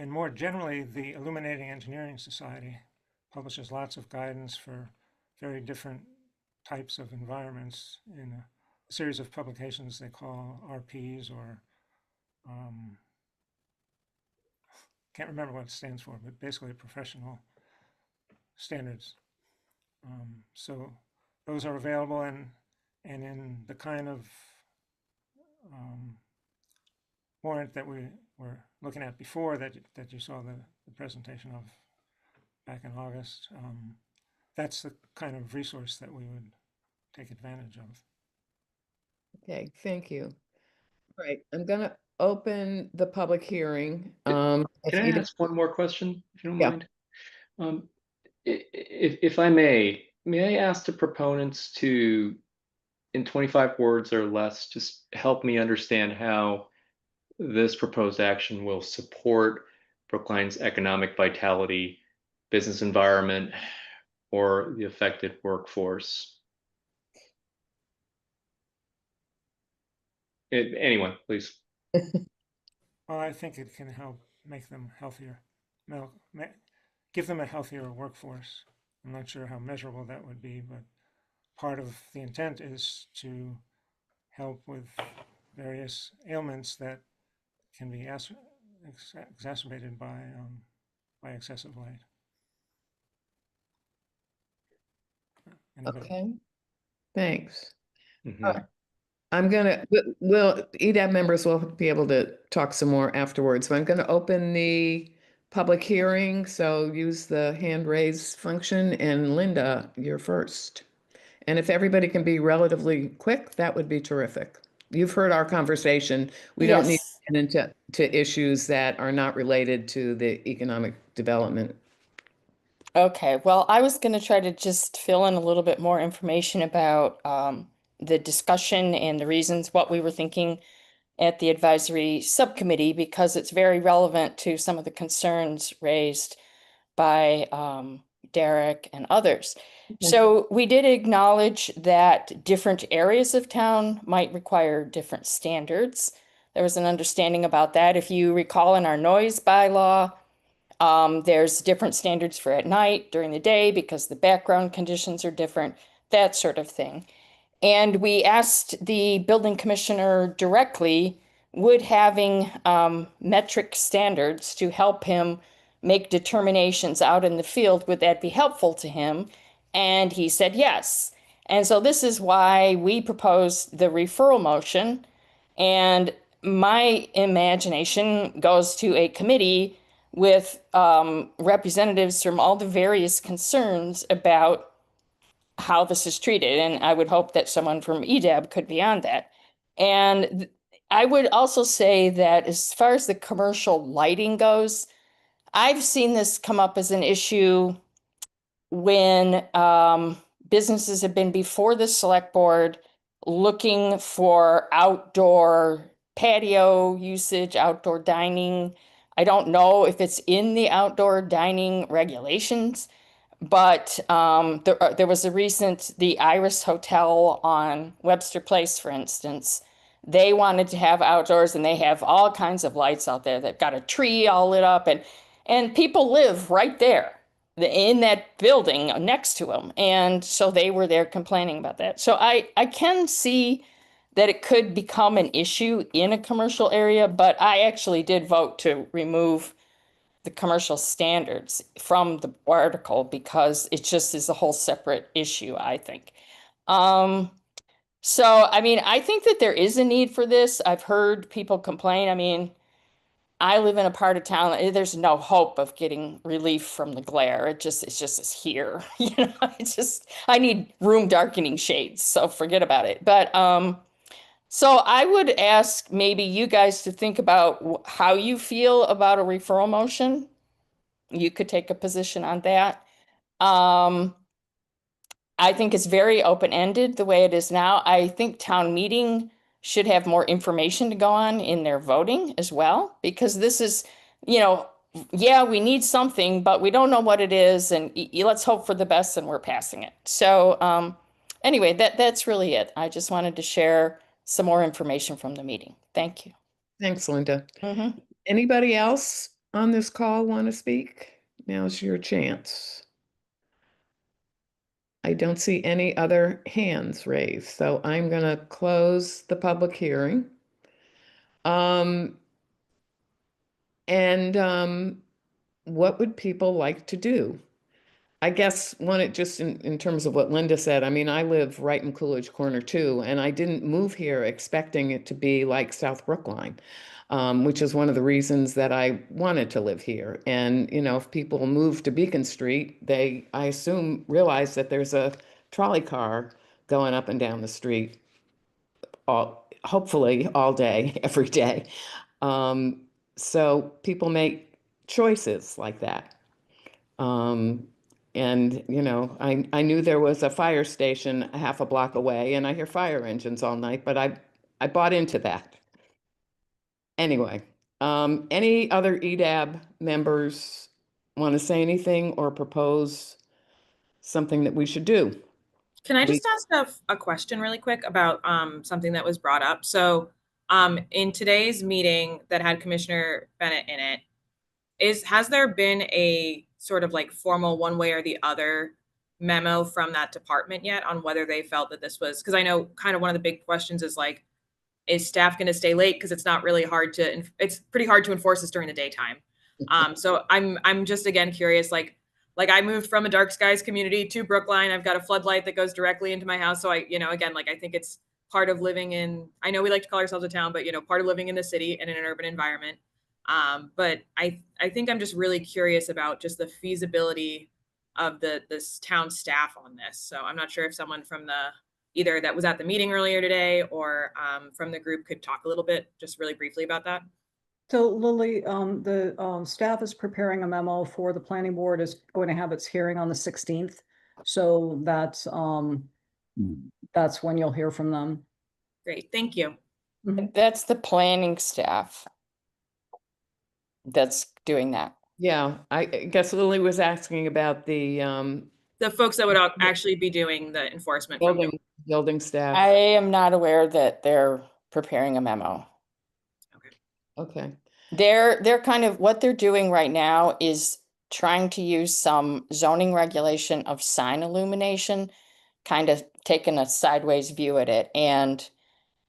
more generally, the Illuminating Engineering Society publishes lots of guidance for very different types of environments in a series of publications they call RPs, or can't remember what it stands for, but basically professional standards. So those are available, and in the kind of warrant that we were looking at before, that you saw the presentation of back in August, that's the kind of resource that we would take advantage of. Okay, thank you. All right, I'm gonna open the public hearing. if Can I you- ask one more question, if you don't Yeah. mind? If I may I ask the proponents to, in 25 words or less, just help me understand how this proposed action will support Brookline's economic vitality, business environment, or the affected workforce? Anyone, please. Well, I think it can help make them healthier, give them a healthier workforce. I'm not sure how measurable that would be, but part of the intent is to help with various ailments that can be exacerbated by excessive light. Anybody? Okay, thanks. Mhm. I'm gonna, EDAB members will be able to talk some more afterwards, but I'm gonna open the public hearing, so use the hand raise function, and Linda, you're first. And if everybody can be relatively quick, that would be terrific. You've heard our conversation. We don't need Yes. to get into issues that are not related to the economic development. Okay, well, I was going to try to just fill in a little bit more information about the discussion and the reasons, what we were thinking at the advisory subcommittee, because it's very relevant to some of the concerns raised by Derek and others. So we did acknowledge that different areas of town might require different standards. There was an understanding about that. If you recall, in our noise bylaw, there's different standards for at night, during the day, because the background conditions are different, that sort of thing. And we asked the building commissioner directly, would having metric standards to help him make determinations out in the field, would that be helpful to him? And he said yes. And so this is why we proposed the referral motion. And my imagination goes to a committee with representatives from all the various concerns about how this is treated. And I would hope that someone from EDAB could be on that. And I would also say that as far as the commercial lighting goes, I've seen this come up as an issue when businesses have been before the select board looking for outdoor patio usage, outdoor dining. I don't know if it's in the outdoor dining regulations, but there was the Iris Hotel on Webster Place, for instance. They wanted to have outdoors, and they have all kinds of lights out there. They've got a tree all lit up, and people live right there in that building next to them. And so they were there complaining about that. So I can see that it could become an issue in a commercial area, but I actually did vote to remove the commercial standards from the article because it just is a whole separate issue, I think. So, I mean, I think that there is a need for this. I've heard people complain. I mean, I live in a part of town, there's no hope of getting relief from the glare. It's just here. You know, I need room darkening shades, so forget about it. But so I would ask maybe you guys to think about how you feel about a referral motion. You could take a position on that. I think it's very open-ended the way it is now. I think town meeting should have more information to go on in their voting as well, because this is, you know, yeah, we need something, but we don't know what it is, and let's hope for the best, and we're passing it. So anyway, that's really it. I just wanted to share some more information from the meeting. Thank you. Thanks, Linda. Mhm. Anybody else on this call want to speak? Now's your chance. I don't see any other hands raised, so I'm going to close the public hearing. What would people like to do? I guess just in terms of what Linda said, I mean, I live right in Coolidge Corner too, and I didn't move here expecting it to be like South Brookline, which is one of the reasons that I wanted to live here. And, you know, if people move to Beacon Street, they, I assume, realize that there's a trolley car going up and down the street hopefully all day, every day. So people make choices like that. And, you know, I knew there was a fire station a half a block away, and I hear fire engines all night, but I bought into that. Anyway, any other EDAB members want to say anything or propose something that we should do? Can I just ask a question really quick about something that was brought up? So in today's meeting that had Commissioner Bennett in it, has there been a sort of like formal one way or the other memo from that department yet on whether they felt that this was, because I know kind of one of the big questions is like, is staff going to stay late? Because it's not really hard to, it's pretty hard to enforce this during the daytime. So I'm just again curious, like I moved from a dark skies community to Brookline. I've got a floodlight that goes directly into my house. So I, you know, again, like I think it's part of living in, I know we like to call ourselves a town, but you know, part of living in the city and in an urban environment. But I think I'm just really curious about just the feasibility of this town staff on this. So I'm not sure if someone from either that was at the meeting earlier today or from the group could talk a little bit, just really briefly about that. So Lily, the staff is preparing a memo for the planning board, is going to have its hearing on the 16th. So that's when you'll hear from them. Great, thank you. That's the planning staff that's doing that. Yeah, I guess Lily was asking about the folks that would actually be doing the enforcement. building staff. I am not aware that they're preparing a memo. Okay. They're kind of, what they're doing right now is trying to use some zoning regulation of sign illumination, kind of taking a sideways view at it. And,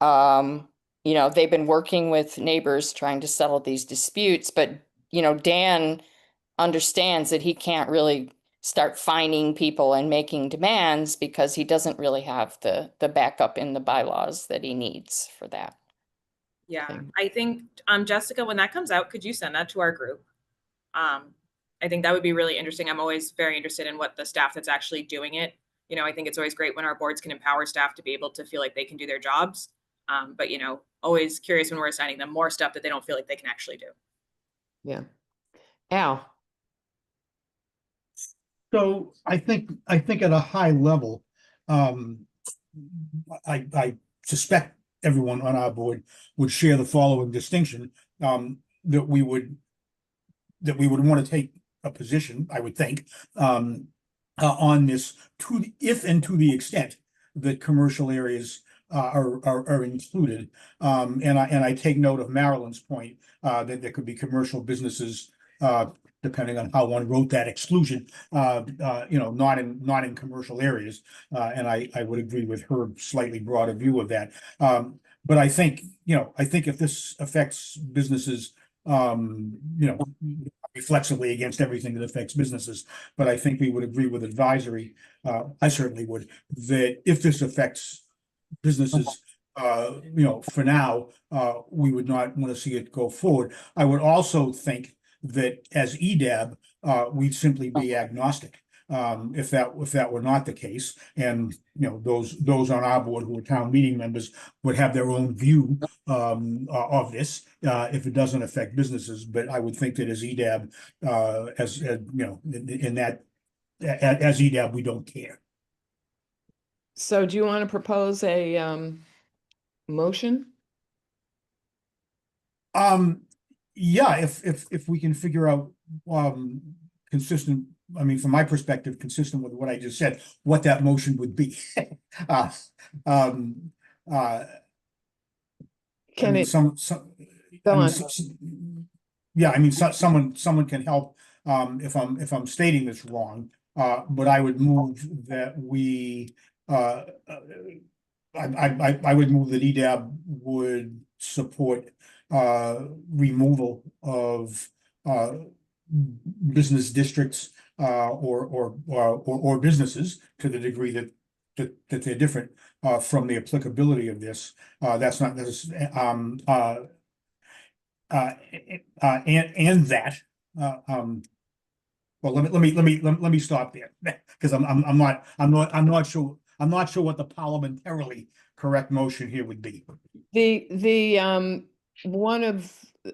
you know, they've been working with neighbors trying to settle these disputes, but, you know, Dan understands that he can't really start fining people and making demands because he doesn't really have the backup in the bylaws that he needs for that. Yeah, I think, Jessica, when that comes out, could you send that to our group? I think that would be really interesting. I'm always very interested in what the staff that's actually doing it. You know, I think it's always great when our boards can empower staff to be able to feel like they can do their jobs. But, you know, always curious when we're assigning them more stuff that they don't feel like they can actually do. Yeah. Al. So I think at a high level, I suspect everyone on our board would share the following distinction, that we would want to take a position, I would think, on this if and to the extent that commercial areas are included. And I take note of Marilyn's point that there could be commercial businesses, depending on how one wrote that exclusion, you know, not in commercial areas. And I would agree with her slightly broader view of that. But I think if this affects businesses, you know, reflexively against everything that affects businesses, but I think we would agree with advisory. I certainly would, that if this affects businesses, you know, for now, we would not want to see it go forward. I would also think that as EDAB, we'd simply be agnostic, if that were not the case. And, you know, those on our board who are town meeting members would have their own view of this, if it doesn't affect businesses. But I would think that as EDAB, as you know, in that, as EDAB, we don't care. So do you want to propose a motion? Yeah, if we can figure out, consistent, I mean, from my perspective, consistent with what I just said, what that motion would be. Uh, um, uh, I Can mean, it some, go I mean, on? yeah, I mean, someone can help, if I'm stating this wrong, but I would move that we, I would move that EDAB would support, removal of, business districts, or businesses to the degree that they're different, from the applicability of this. That's not necessarily, and that, well, let me stop there, because I'm not sure what the parliamentarily correct motion here would be. One of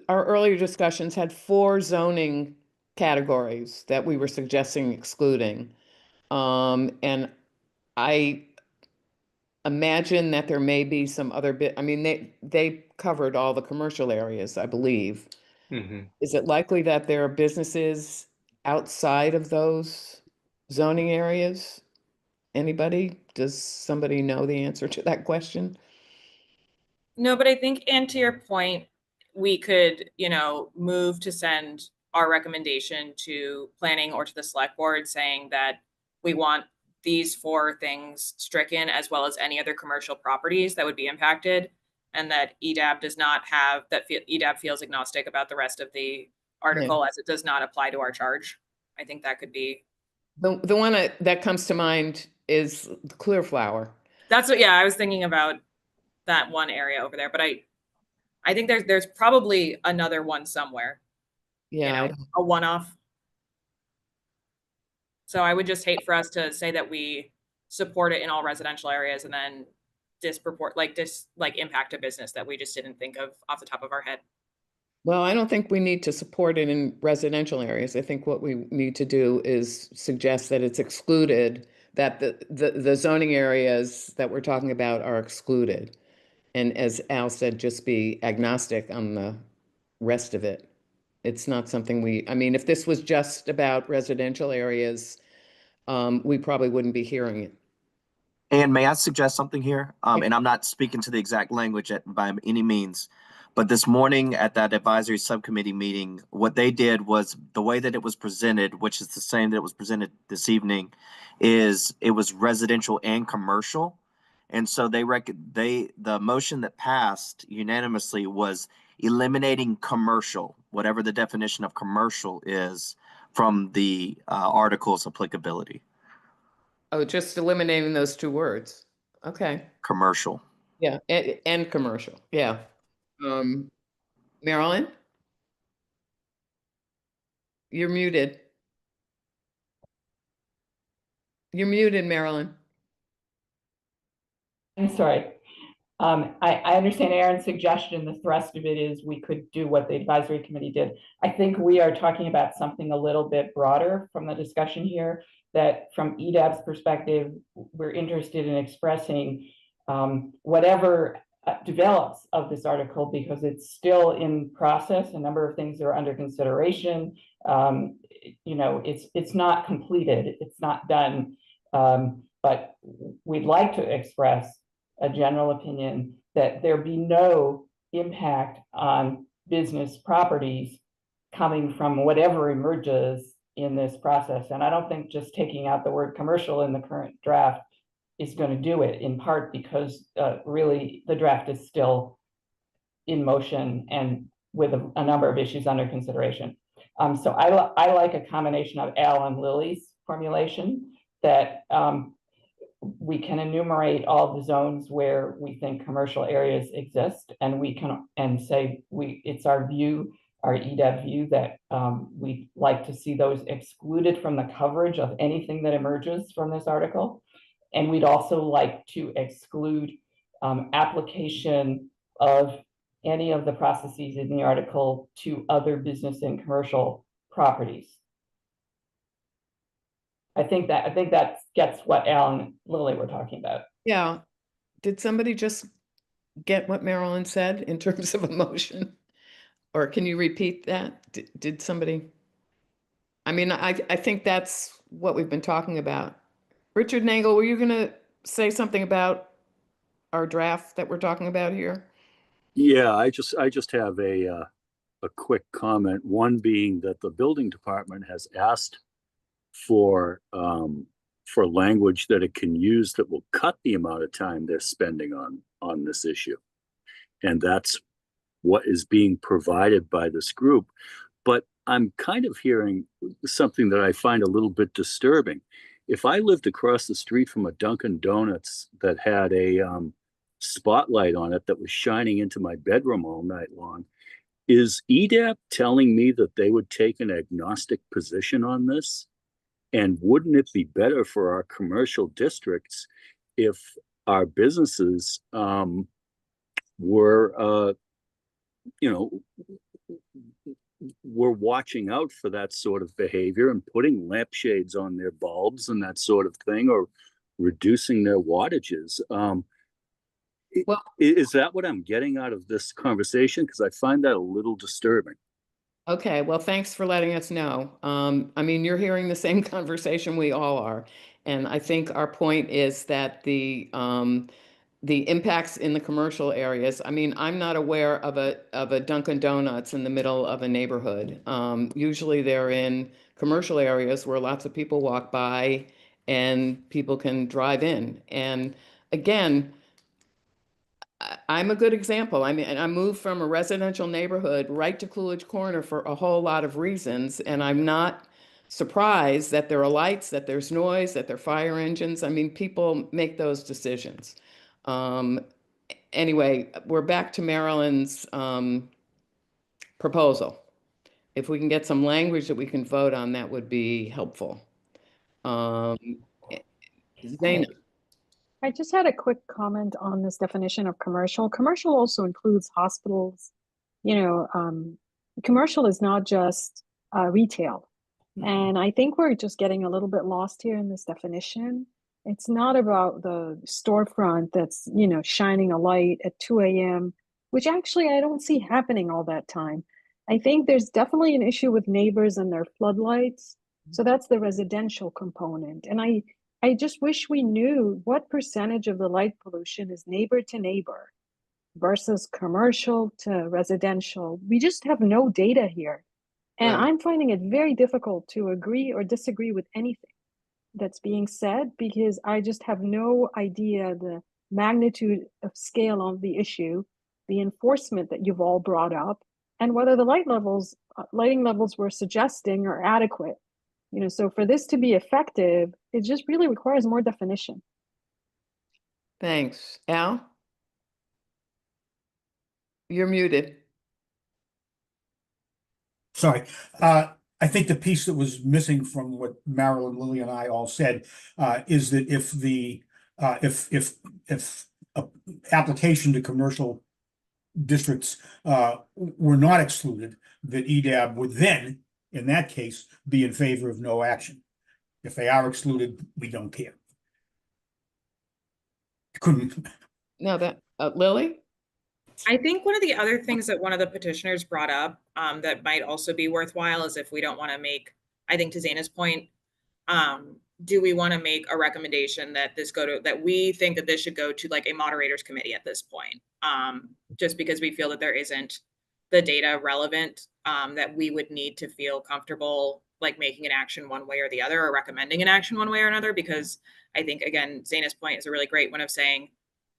our earlier discussions had 4 zoning categories that we were suggesting excluding. And I imagine that there may be some other I mean, they covered all the commercial areas, I believe. Mhm. Is it likely that there are businesses outside of those zoning areas? Anybody? Does somebody know the answer to that question? No, but I think, and to your point, we could, move to send our recommendation to planning or to the select board saying that we want these 4 things stricken, as well as any other commercial properties that would be impacted. And that EDAB does not have, EDAB feels agnostic about the rest of the article as it does not apply to our charge. I think that could be. The one that comes to mind is the Clearflower. That's what, I was thinking about that one area over there, but I think there's probably another one somewhere, Yeah, a one-off. So I would just hate for us to say that we support it in all residential areas and then impact a business that we just didn't think of off the top of our head. well, I don't think we need to support it in residential areas. I think what we need to do is suggest that it's excluded, that the zoning areas that we're talking about are excluded. And as Al said, just be agnostic on the rest of it. It's not something I mean, if this was just about residential areas, we probably wouldn't be hearing it. And may I suggest something here? And I'm not speaking to the exact language by any means, but this morning at that advisory subcommittee meeting, what they did was the way that it was presented, which is the same that it was presented this evening, is it was residential and commercial. And so the motion that passed unanimously was eliminating commercial, whatever the definition of commercial is, from the article's applicability. Oh, just eliminating those 2 words. Okay. Commercial. Yeah, and commercial. Yeah. Marilyn? You're muted. You're muted, Marilyn. I'm sorry. I understand Aaron's suggestion. The thrust of it is we could do what the advisory committee did. I think we are talking about something a little bit broader from the discussion here, that from EDAB's perspective, we're interested in expressing whatever develops of this article, because it's still in process. A number of things are under consideration. It's not completed, it's not done. But we'd like to express a general opinion that there be no impact on business properties coming from whatever emerges in this process. And I don't think just taking out the word commercial in the current draft is going to do it, in part because really the draft is still in motion and with a number of issues under consideration. So I like a combination of Al and Lily's formulation, that we can enumerate all the zones where we think commercial areas exist, and we can say it's our view, our EDAB view, that we'd like to see those excluded from the coverage of anything that emerges from this article. And we'd also like to exclude application of any of the processes in the article to other business and commercial properties. I think that gets what Al and Lily were talking about. Yeah. Did somebody just get what Marilyn said in terms of a motion? Or can you repeat that? Did somebody? I mean, I think that's what we've been talking about. Richard Nangle, were you gonna say something about our draft that we're talking about here? Yeah, I just have a quick comment. One being that the building department has asked for language that it can use that will cut the amount of time they're spending on this issue. And that's what is being provided by this group. But I'm kind of hearing something that I find a little bit disturbing. If I lived across the street from a Dunkin' Donuts that had a spotlight on it that was shining into my bedroom all night long, is EDAP telling me that they would take an agnostic position on this? And wouldn't it be better for our commercial districts if our businesses were, were watching out for that sort of behavior and putting lampshades on their bulbs and that sort of thing, or reducing their wattages? Well, Is that what I'm getting out of this conversation? Because I find that a little disturbing. okay, well, thanks for letting us know. I mean, you're hearing the same conversation we all are. And I think our point is that the impacts in the commercial areas, I mean, I'm not aware of a Dunkin' Donuts in the middle of a neighborhood. Usually they're in commercial areas where lots of people walk by and people can drive in. And again, I'm a good example. I mean, and I moved from a residential neighborhood right to Coolidge Corner for a whole lot of reasons, and I'm not surprised that there are lights, that there's noise, that there are fire engines. I mean, people make those decisions. Anyway, we're back to Marilyn's proposal. If we can get some language that we can vote on, that would be helpful. Zaina. I just had a quick comment on this definition of commercial. Commercial also includes hospitals. Commercial is not just retail. And I think we're just getting a little bit lost here in this definition. It's not about the storefront that's, shining a light at 2 a.m., which actually I don't see happening all that time. I think there's definitely an issue with neighbors and their floodlights. So that's the residential component. And I just wish we knew what percentage of the light pollution is neighbor to neighbor versus commercial to residential. We just have no data here. And Right. I'm finding it very difficult to agree or disagree with anything that's being said because I just have no idea the magnitude of scale of the issue, the enforcement that you've all brought up, and whether the lighting levels we're suggesting are adequate. So for this to be effective, it just really requires more definition. Thanks. Al? You're muted. Sorry. I think the piece that was missing from what Marilyn, Lily, and I all said is that if application to commercial districts were not excluded, that EDAB would then, in that case, be in favor of no action. If they are excluded, we don't care. Couldn't. No, that Lily? I think one of the other things that one of the petitioners brought up that might also be worthwhile is if we don't want to make, I think to Zaina's point, do we want to make a recommendation that we think that this should go to like a moderators committee at this point? Just because we feel that there isn't the data relevant that we would need to feel comfortable like making an action one way or the other or recommending an action one way or another, because I think, again, Zaina's point is a really great one of saying,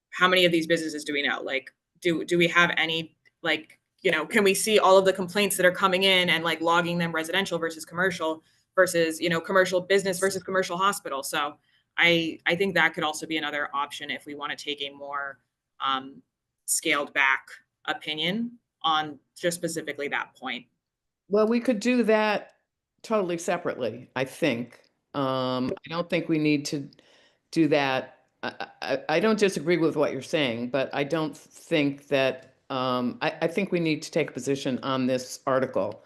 how many of these businesses do we know? Like, do we have any, like, can we see all of the complaints that are coming in and like logging them residential versus commercial versus, commercial business versus commercial hospital? So I think that could also be another option if we want to take a more scaled back opinion on just specifically that point. Well, we could do that totally separately, I think. I don't think we need to do that. I don't disagree with what you're saying, but I don't think that, I think we need to take a position on this article.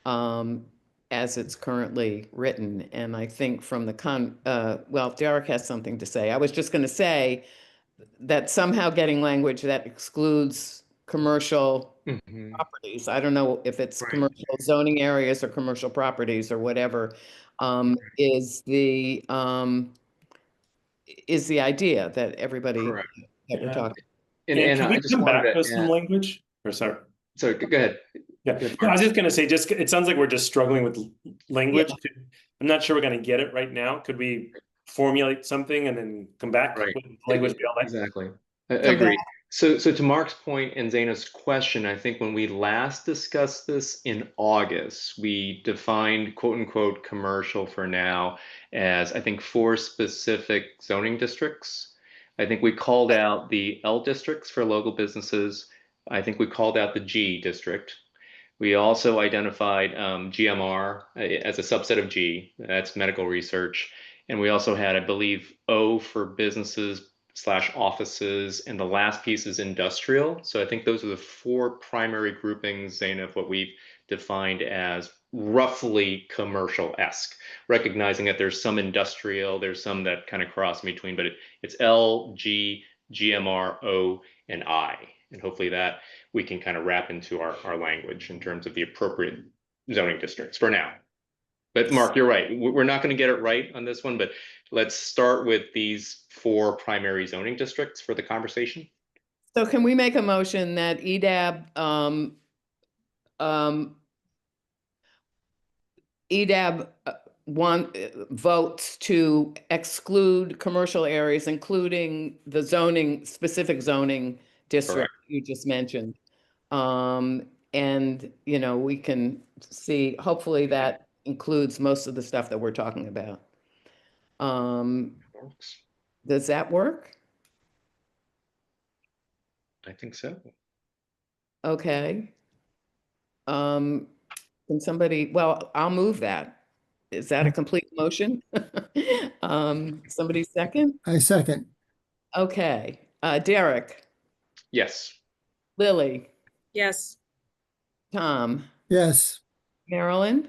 And as it's currently written. And I think from the well, Derek has something to say. I was just going to say that somehow getting language that excludes commercial Mhm. properties. I don't know if it's Right. commercial zoning areas or commercial properties or whatever, is the idea that everybody Correct. that we're Yeah. talking. And Can I we just come wanted back to with some add, language? Or sorry. sorry, go ahead. Yeah, Go ahead, no, I Mark. was just going to say, just it sounds like we're just struggling with language. I'm not sure we're going to get it right now. Could we formulate something and then come back Right. with language beyond that? Exactly. Come Agreed. back. So to Mark's point and Zaina's question, I think when we last discussed this in August, we defined quote unquote commercial for now as I think 4 specific zoning districts. I think we called out the L districts for local businesses. I think we called out the G district. We also identified GMR as a subset of G, that's medical research. And we also had, I believe, O for businesses / offices, and the last piece is industrial. So I think those are the 4 primary groupings, Zaina, of what we've defined as roughly commercial-esque, recognizing that there's some industrial, there's some that kind of cross in between, but it's L, G, GMR, O, and I. And hopefully that we can kind of wrap into our language in terms of the appropriate zoning districts for now. But Mark, you're right. We're not going to get it right on this one, but let's start with these 4 primary zoning districts for the conversation. So can we make a motion that EDAB votes to exclude commercial areas, including the specific zoning district you just mentioned. And, we can see, hopefully that includes most of the stuff that we're talking about. Does that work? I think so. Okay. Can somebody, well, I'll move that. Is that a complete motion? Somebody second? I second. Okay. Derek, Yes. Lily, Yes. Tom, Yes. Marilyn?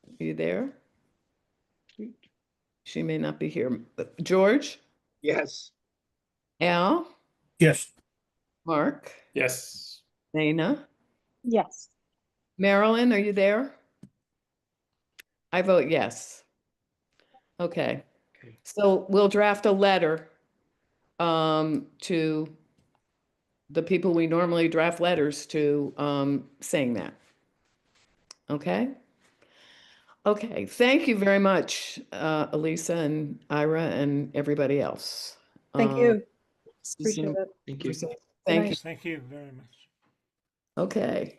Are you there? She may not be here. George? Yes. Al? Yes. Mark? Yes. Dana? Yes. Marilyn, are you there? I vote yes. Okay. So we'll draft a letter to the people we normally draft letters to, saying that. Okay? Okay, thank you very much, Elisa and Ira and everybody else. Thank you. Appreciate it. Thank you. Thank you. Thank you very much. Okay.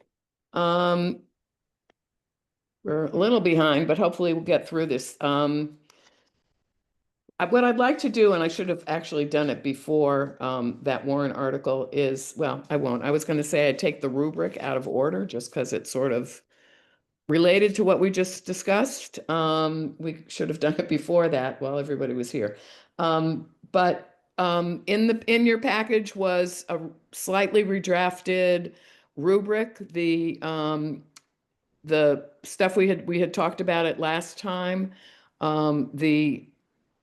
We're a little behind, but hopefully we'll get through this. What I'd like to do, and I should have actually done it before that Warren article is, well, I won't. I was going to say I'd take the rubric out of order just because it's sort of related to what we just discussed. We should have done it before that while everybody was here. But in your package was a slightly redrafted rubric. The stuff we had talked about it last time. The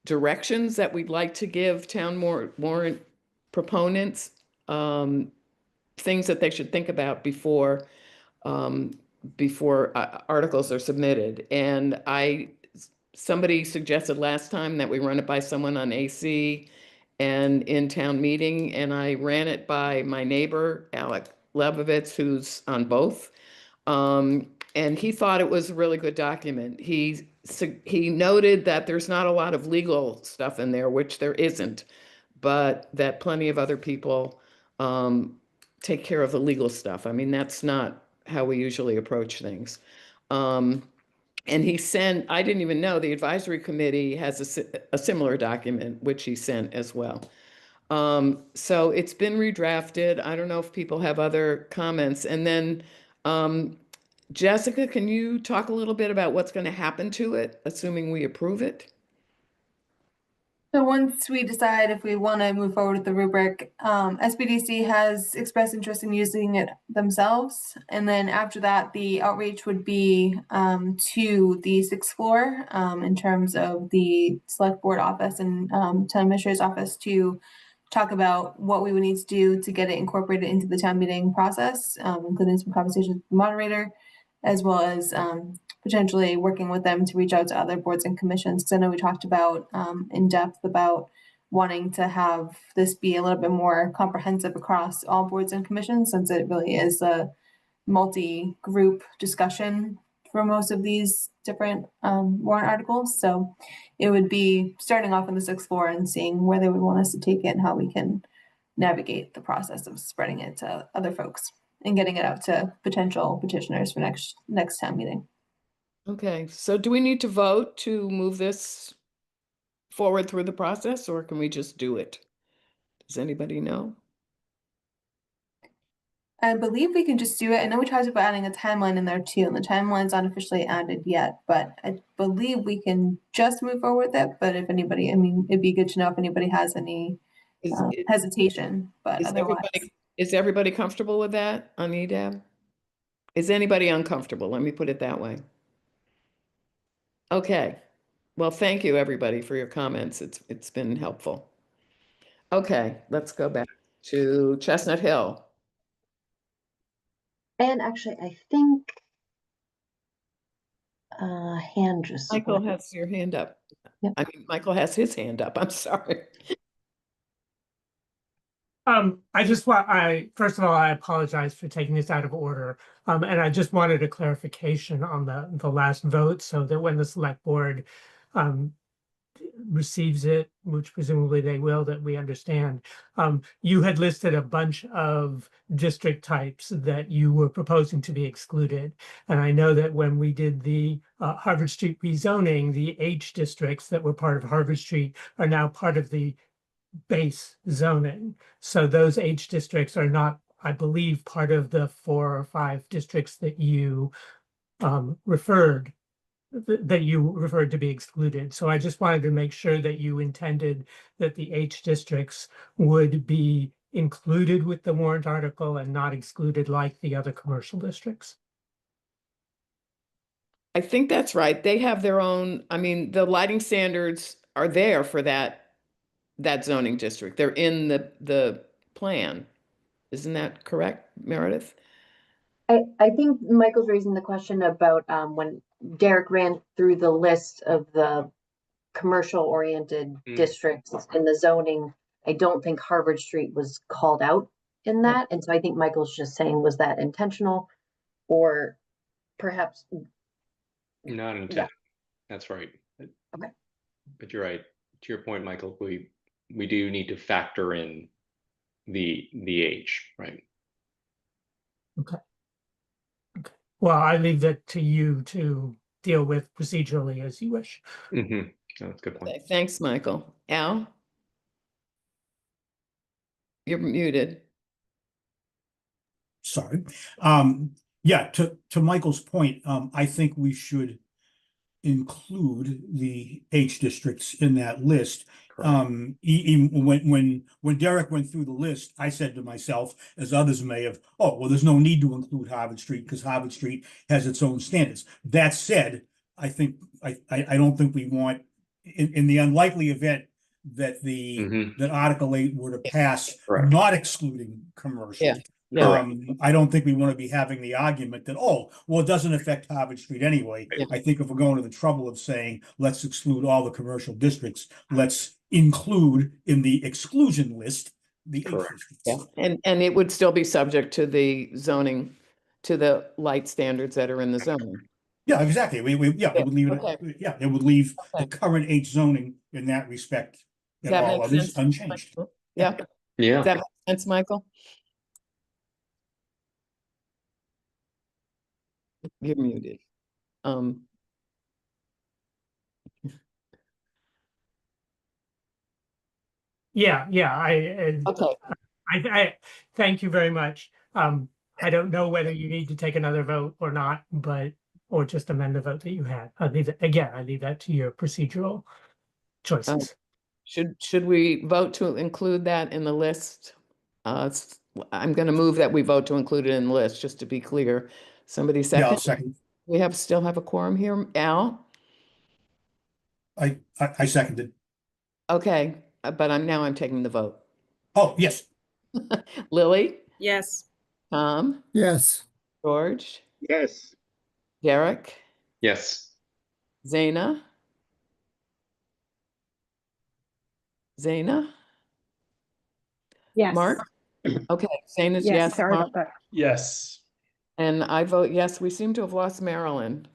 directions that we'd like to give town warrant proponents, things that they should think about before articles are submitted. And somebody suggested last time that we run it by someone on AC and in town meeting, and I ran it by my neighbor, Alec Lebovitz, who's on both. And he thought it was a really good document. He noted that there's not a lot of legal stuff in there, which there isn't, but that plenty of other people take care of the legal stuff. I mean, that's not how we usually approach things. And he sent, I didn't even know, the advisory committee has a similar document, which he sent as well. So it's been redrafted. I don't know if people have other comments. And then Jessica, can you talk a little bit about what's going to happen to it, assuming we approve it? So once we decide if we want to move forward with the rubric, SBDC has expressed interest in using it themselves. And then after that, the outreach would be to the sixth floor in terms of the select board office and town administrator's office to talk about what we would need to do to get it incorporated into the town meeting process, including some conversations with the moderator, as well as potentially working with them to reach out to other boards and commissions. Because I know we talked about in depth about wanting to have this be a little bit more comprehensive across all boards and commissions, since it really is a multi-group discussion for most of these different warrant articles. So it would be starting off on the sixth floor and seeing where they would want us to take it and how we can navigate the process of spreading it to other folks and getting it out to potential petitioners for next town meeting. Okay, so do we need to vote to move this forward through the process, or can we just do it? Does anybody know? I believe we can just do it. I know we talked about adding a timeline in there too, and the timeline's not officially added yet, but I believe we can just move forward with it. But if anybody, I mean, it'd be good to know if anybody has any hesitation, but otherwise. Is everybody comfortable with that on EDAB? Is anybody uncomfortable? Let me put it that way. Okay. Well, thank you, everybody, for your comments. It's been helpful. Okay, let's go back to Chestnut Hill. And actually, I think hand just Michael has your hand up. Yep. I mean, Michael has his hand up. I'm sorry. First of all, I apologize for taking this out of order. And I just wanted a clarification on the last vote, so that when the select board receives it, which presumably they will, that we understand. You had listed a bunch of district types that you were proposing to be excluded. And I know that when we did the Harvard Street rezoning, the H districts that were part of Harvard Street are now part of the base zoning. So those H districts are not, I believe, part of the 4 or 5 districts that you referred to be excluded. So I just wanted to make sure that you intended that the H districts would be included with the warrant article and not excluded like the other commercial districts. I think that's right. They have their own, I mean, the lighting standards are there for that zoning district. They're in the plan. Isn't that correct, Meredith? I think Michael's raising the question about when Derek ran through the list of the commercial oriented districts in the zoning. I don't think Harvard Street was called out in that. And so I think Michael's just saying, was that intentional or perhaps not intended? Yeah. That's right. Okay. But you're right. To your point, Michael, we do need to factor in the age, right? Okay. Okay. Well, I leave that to you to deal with procedurally as you wish. Mm-hmm. Oh, that's a good point. Okay, thanks, Michael. Al? You're muted. Sorry. Yeah, to Michael's point, I think we should include the H districts in that list. Even when Derek went through the list, I said to myself, as others may have, oh, well, there's no need to include Harvard Street because Harvard Street has its own standards. That said, I think I don't think we want, in the unlikely event that that Article 8 were to pass, not excluding commercial. Yeah. I don't think we want to be having the argument that, oh, well, it doesn't affect Harvard Street anyway. Yeah. I think if we're going to the trouble of saying, let's exclude all the commercial districts, let's include in the exclusion list the H districts. Yeah. And it would still be subject to the zoning, to the light standards that are in the zoning. Yeah, exactly. It would leave it. Yeah, it would leave the current H zoning in that respect and all others unchanged. Yeah. Yeah. Does that make sense, Michael? You're muted. Yeah. Okay. I thank you very much. I don't know whether you need to take another vote or not, or just amend the vote that you had. I leave that to your procedural choices. Should we vote to include that in the list? I'm going to move that we vote to include it in the list, just to be clear. Somebody Yeah, I'll second? second. We still have a quorum here. Al? I seconded. Okay, but I'm taking the vote. Oh, yes. Lily? Yes. Tom? Yes. George? Yes. Derek? Yes. Zaina? Zaina? Yes. Mark? Okay, Zaina's Yes, yes. sorry Mark? about that. Yes. And I vote yes. We seem to have lost Marilyn.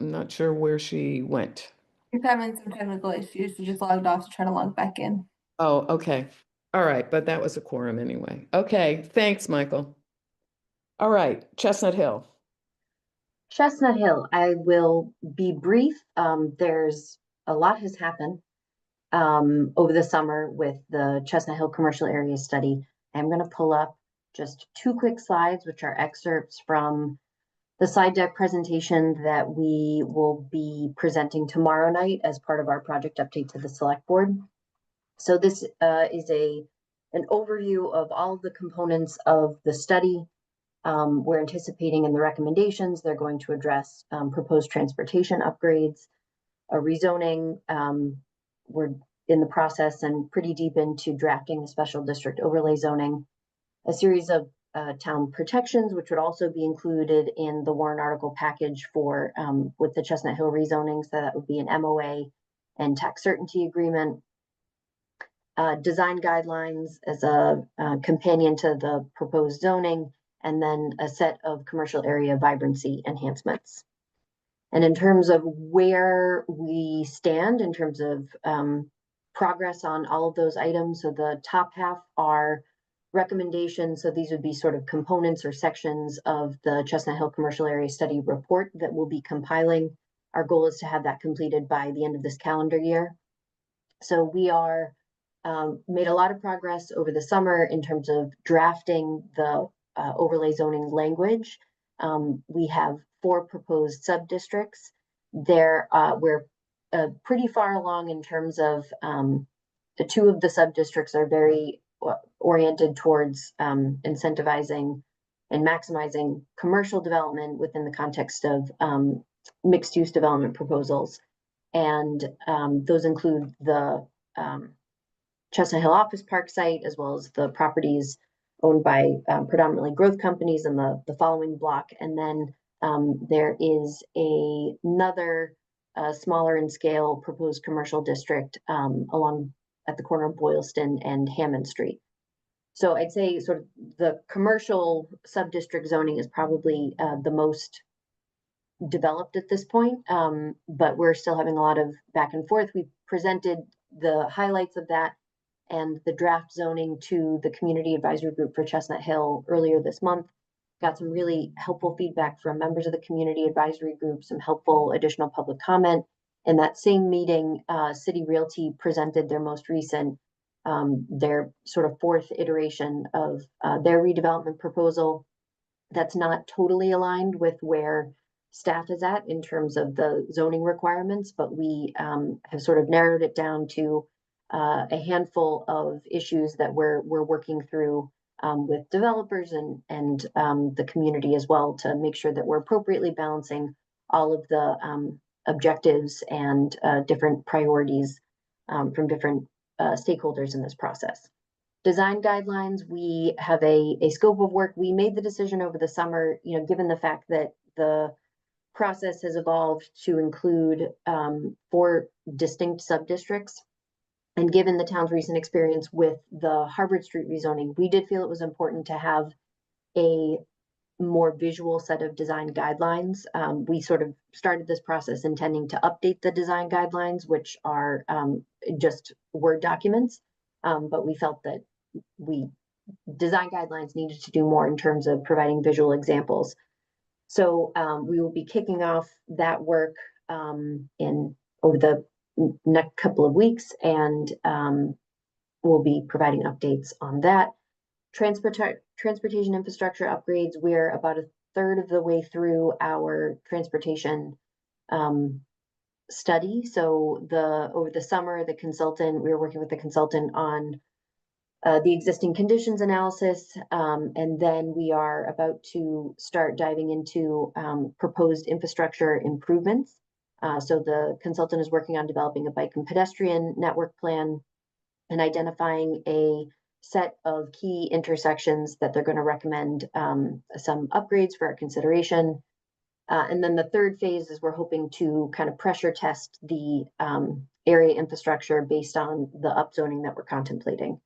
I'm not sure where she went. She's having some technical issues. She just logged off to try to log back in. Oh, okay. All right, but that was a quorum anyway. Okay, thanks, Michael. All right, Chestnut Hill. Chestnut Hill, I will be brief. There's a lot has happened over the summer with the Chestnut Hill Commercial Area Study. I'm going to pull up just 2 quick slides, which are excerpts from the slide deck presentation that we will be presenting tomorrow night as part of our project update to the select board. So this is an overview of all of the components of the study. We're anticipating in the recommendations, they're going to address proposed transportation upgrades, a rezoning. We're in the process and pretty deep into drafting the special district overlay zoning, a series of town protections, which would also be included in the warrant article package for with the Chestnut Hill rezoning. So that would be an MOA and tax certainty agreement. Design guidelines as a companion to the proposed zoning, and then a set of commercial area vibrancy enhancements. And in terms of where we stand in terms of progress on all of those items, so the top half are recommendations. So these would be sort of components or sections of the Chestnut Hill Commercial Area Study report that we'll be compiling. Our goal is to have that completed by the end of this calendar year. So we are made a lot of progress over the summer in terms of drafting the overlay zoning language. We have 4 proposed sub-districts. We're pretty far along in terms of the 2 of the sub-districts are very oriented towards incentivizing and maximizing commercial development within the context of mixed-use development proposals. And those include the Chestnut Hill Office Park site, as well as the properties owned by predominantly growth companies in the following block. And then there is another smaller in scale proposed commercial district along at the corner of Boylston and Hammond Street. So I'd say sort of the commercial sub-district zoning is probably the most developed at this point, but we're still having a lot of back and forth. We presented the highlights of that and the draft zoning to the community advisory group for Chestnut Hill earlier this month. Got some really helpful feedback from members of the community advisory group, some helpful additional public comment. In that same meeting, City Realty presented their most recent, their sort of 4th iteration of their redevelopment proposal. That's not totally aligned with where staff is at in terms of the zoning requirements, but we have sort of narrowed it down to a handful of issues that we're working through with developers and the community as well, to make sure that we're appropriately balancing all of the objectives and different priorities from different stakeholders in this process. Design guidelines, we have a scope of work. We made the decision over the summer, given the fact that the process has evolved to include 4 distinct sub-districts. And given the town's recent experience with the Harvard Street rezoning, we did feel it was important to have a more visual set of design guidelines. We sort of started this process intending to update the design guidelines, which are just Word documents. But we felt that design guidelines needed to do more in terms of providing visual examples. So we will be kicking off that work over the next couple of weeks, and we'll be providing updates on that. Transportation infrastructure upgrades, we're about 1/3 of the way through our transportation study. So over the summer, we were working with the consultant on the existing conditions analysis, and then we are about to start diving into proposed infrastructure improvements. So the consultant is working on developing a bike and pedestrian network plan and identifying a set of key intersections that they're going to recommend some upgrades for our consideration. And then the third phase is we're hoping to kind of pressure test the area infrastructure based on the upzoning that we're contemplating.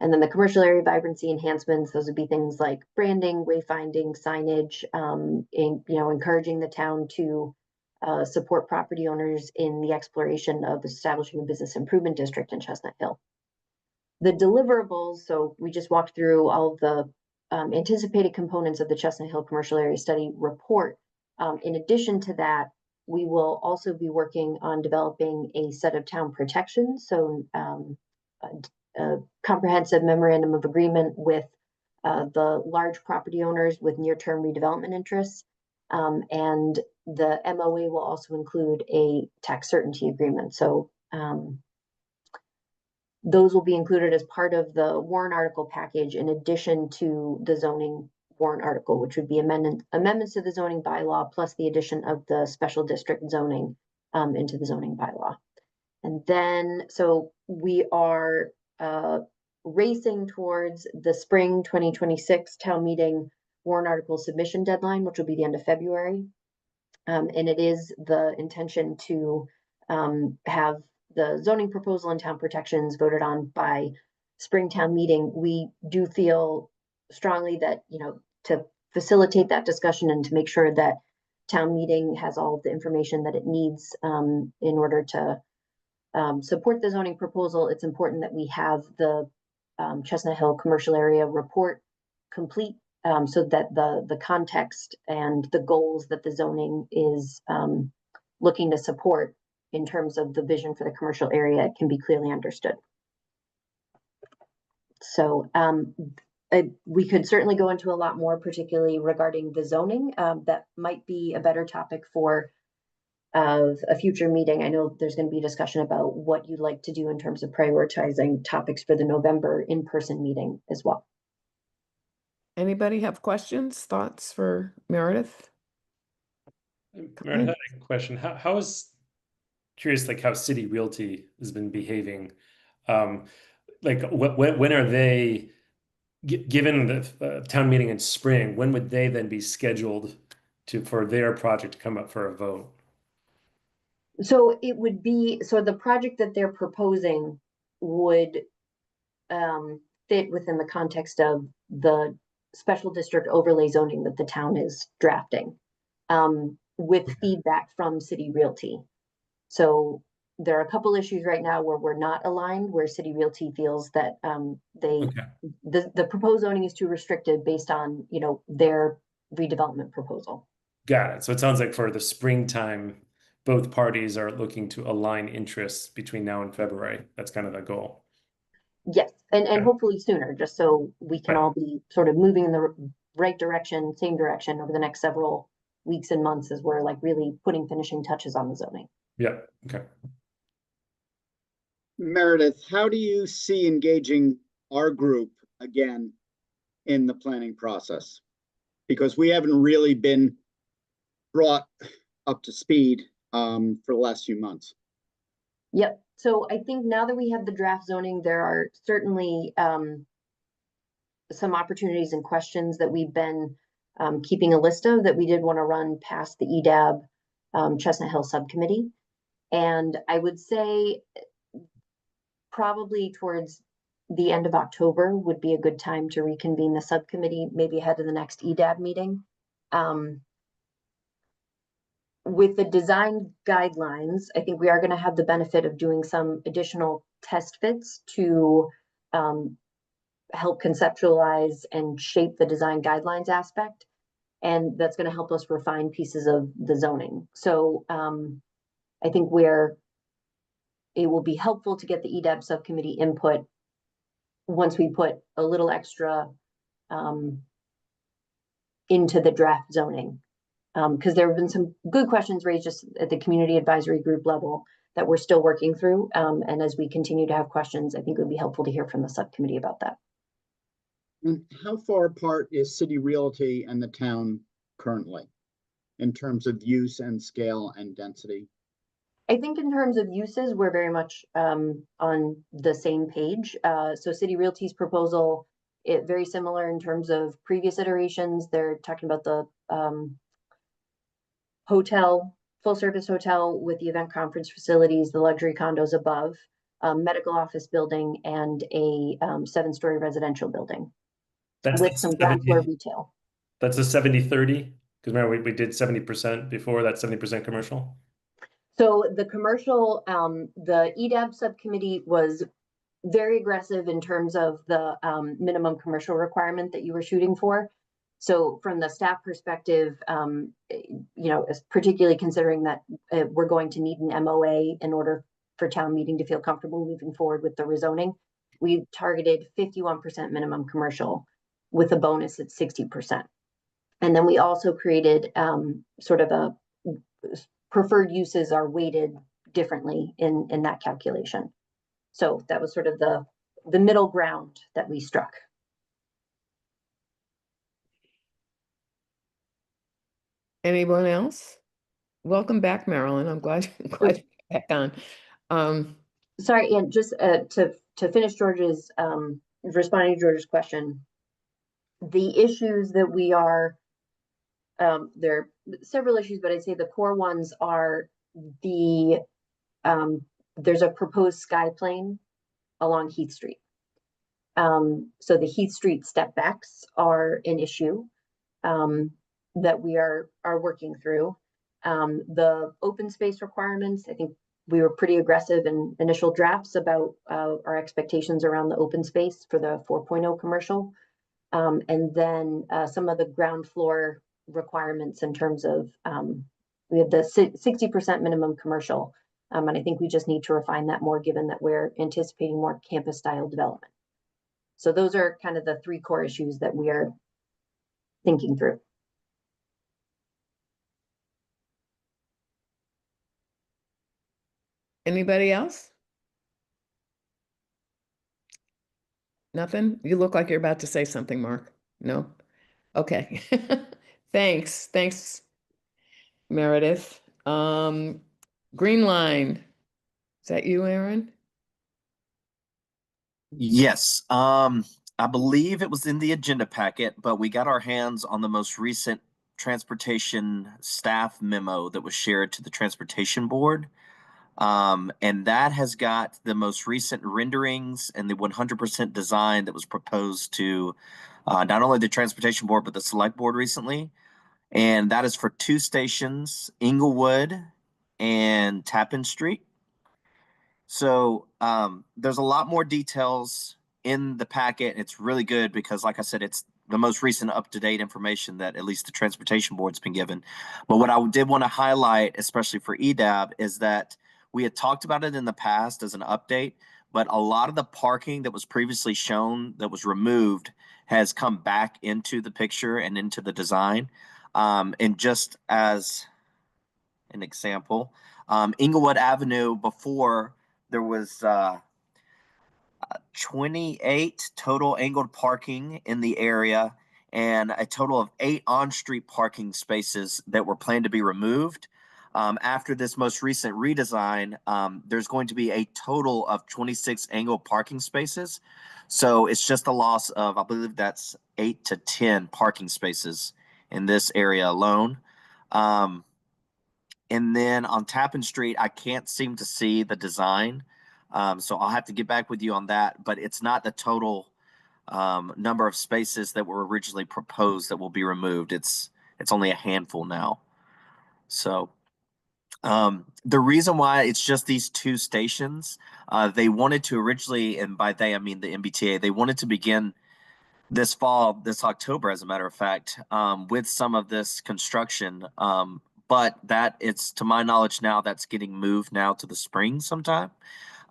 And then the commercial area vibrancy enhancements, those would be things like branding, wayfinding, signage, encouraging the town to support property owners in the exploration of establishing a business improvement district in Chestnut Hill. The deliverables, so we just walked through all of the anticipated components of the Chestnut Hill Commercial Area Study report. In addition to that, we will also be working on developing a set of town protections. So a comprehensive memorandum of agreement with the large property owners with near-term redevelopment interests. And the MOA will also include a tax certainty agreement. So those will be included as part of the warrant article package in addition to the zoning warrant article, which would be amendments to the zoning bylaw plus the addition of the special district zoning into the zoning bylaw. And then, so we are racing towards the spring 2026 town meeting warrant article submission deadline, which will be the end of February. And it is the intention to have the zoning proposal and town protections voted on by spring town meeting. We do feel strongly that, to facilitate that discussion and to make sure that town meeting has all of the information that it needs in order to support the zoning proposal, it's important that we have the Chestnut Hill commercial area report complete so that the context and the goals that the zoning is looking to support in terms of the vision for the commercial area can be clearly understood. So we could certainly go into a lot more, particularly regarding the zoning. That might be a better topic for a future meeting. I know there's going to be a discussion about what you'd like to do in terms of prioritizing topics for the November in-person meeting as well. Anybody have questions, thoughts for Meredith? Meredith, I had a question. How is curious, like how City Realty has been behaving? Like when are they, given the town meeting in spring, when would they then be scheduled for their project to come up for a vote? So it would be, so the project that they're proposing would fit within the context of the special district overlay zoning that the town is drafting with feedback from City Realty. So there are a couple issues right now where we're not aligned, where City Realty feels that the proposed zoning is too restrictive based on, their redevelopment proposal. Got it. So it sounds like for the springtime, both parties are looking to align interests between now and February. That's kind of the goal. Yes, and hopefully sooner, just so we can all be sort of moving in the right direction, same direction over the next several weeks and months as we're like really putting finishing touches on the zoning. Yeah, okay. Meredith, how do you see engaging our group again in the planning process? Because we haven't really been brought up to speed for the last few months. Yep. So I think now that we have the draft zoning, there are certainly some opportunities and questions that we've been keeping a list of that we did want to run past the EDAB Chestnut Hill subcommittee. And I would say probably towards the end of October would be a good time to reconvene the subcommittee, maybe ahead of the next EDAB meeting. With the design guidelines, I think we are going to have the benefit of doing some additional test fits to help conceptualize and shape the design guidelines aspect. And that's going to help us refine pieces of the zoning. So I think it will be helpful to get the EDAB subcommittee input once we put a little extra into the draft zoning. because there have been some good questions raised just at the community advisory group level that we're still working through. And as we continue to have questions, I think it would be helpful to hear from the subcommittee about that. And how far apart is City Realty and the town currently in terms of use and scale and density? I think in terms of uses, we're very much on the same page. So City Realty's proposal, very similar in terms of previous iterations. They're talking about the hotel, full service hotel with the event conference facilities, the luxury condos above, medical office building, and a 7-story residential building with some ground floor retail. That's a 70-30? Because remember, we did 70% before, that's 70% commercial? So the commercial, the EDAB subcommittee was very aggressive in terms of the minimum commercial requirement that you were shooting for. So from the staff perspective, particularly considering that we're going to need an MOA in order for town meeting to feel comfortable moving forward with the rezoning, we targeted 51% minimum commercial with a bonus at 60%. And then we also created sort of a preferred uses are weighted differently in that calculation. So that was sort of the middle ground that we struck. Anyone else? Welcome back, Marilyn. I'm glad you're back on. Sorry, and just to finish George's responding to George's question, the issues that we are there are several issues, but I'd say the core ones are there's a proposed sky plane along Heath Street. So the Heath Street step backs are an issue that we are working through. The open space requirements, I think we were pretty aggressive in initial drafts about our expectations around the open space for the 4.0 commercial. And then some of the ground floor requirements in terms of we have the 60% minimum commercial. And I think we just need to refine that more given that we're anticipating more campus style development. So those are kind of the 3 core issues that we are thinking through. Anybody else? Nothing? You look like you're about to say something, Mark. No? Okay. Thanks, Meredith. Green Line. Is that you, Aaron? Yes. I believe it was in the agenda packet, but we got our hands on the most recent transportation staff memo that was shared to the transportation board. And that has got the most recent renderings and the 100% design that was proposed to not only the transportation board, but the select board recently. And that is for 2 stations, Inglewood and Tappan Street. So there's a lot more details in the packet. It's really good because, like I said, it's the most recent up-to-date information that at least the transportation board's been given. But what I did want to highlight, especially for EDAB, is that we had talked about it in the past as an update, but a lot of the parking that was previously shown that was removed has come back into the picture and into the design. And just as an example, Inglewood Avenue, before there was 28 total angled parking in the area and a total of 8 on-street parking spaces that were planned to be removed. After this most recent redesign, there's going to be a total of 26 angled parking spaces. So it's just a loss of, I believe that's 8 to 10 parking spaces in this area alone. And then on Tappan Street, I can't seem to see the design. So I'll have to get back with you on that, but it's not the total number of spaces that were originally proposed that will be removed. It's only a handful now. So the reason why it's just these 2 stations, they wanted to originally, and by they I mean the MBTA, they wanted to begin this fall, this October, as a matter of fact, with some of this construction. But that it's, to my knowledge now, that's getting moved now to the spring sometime.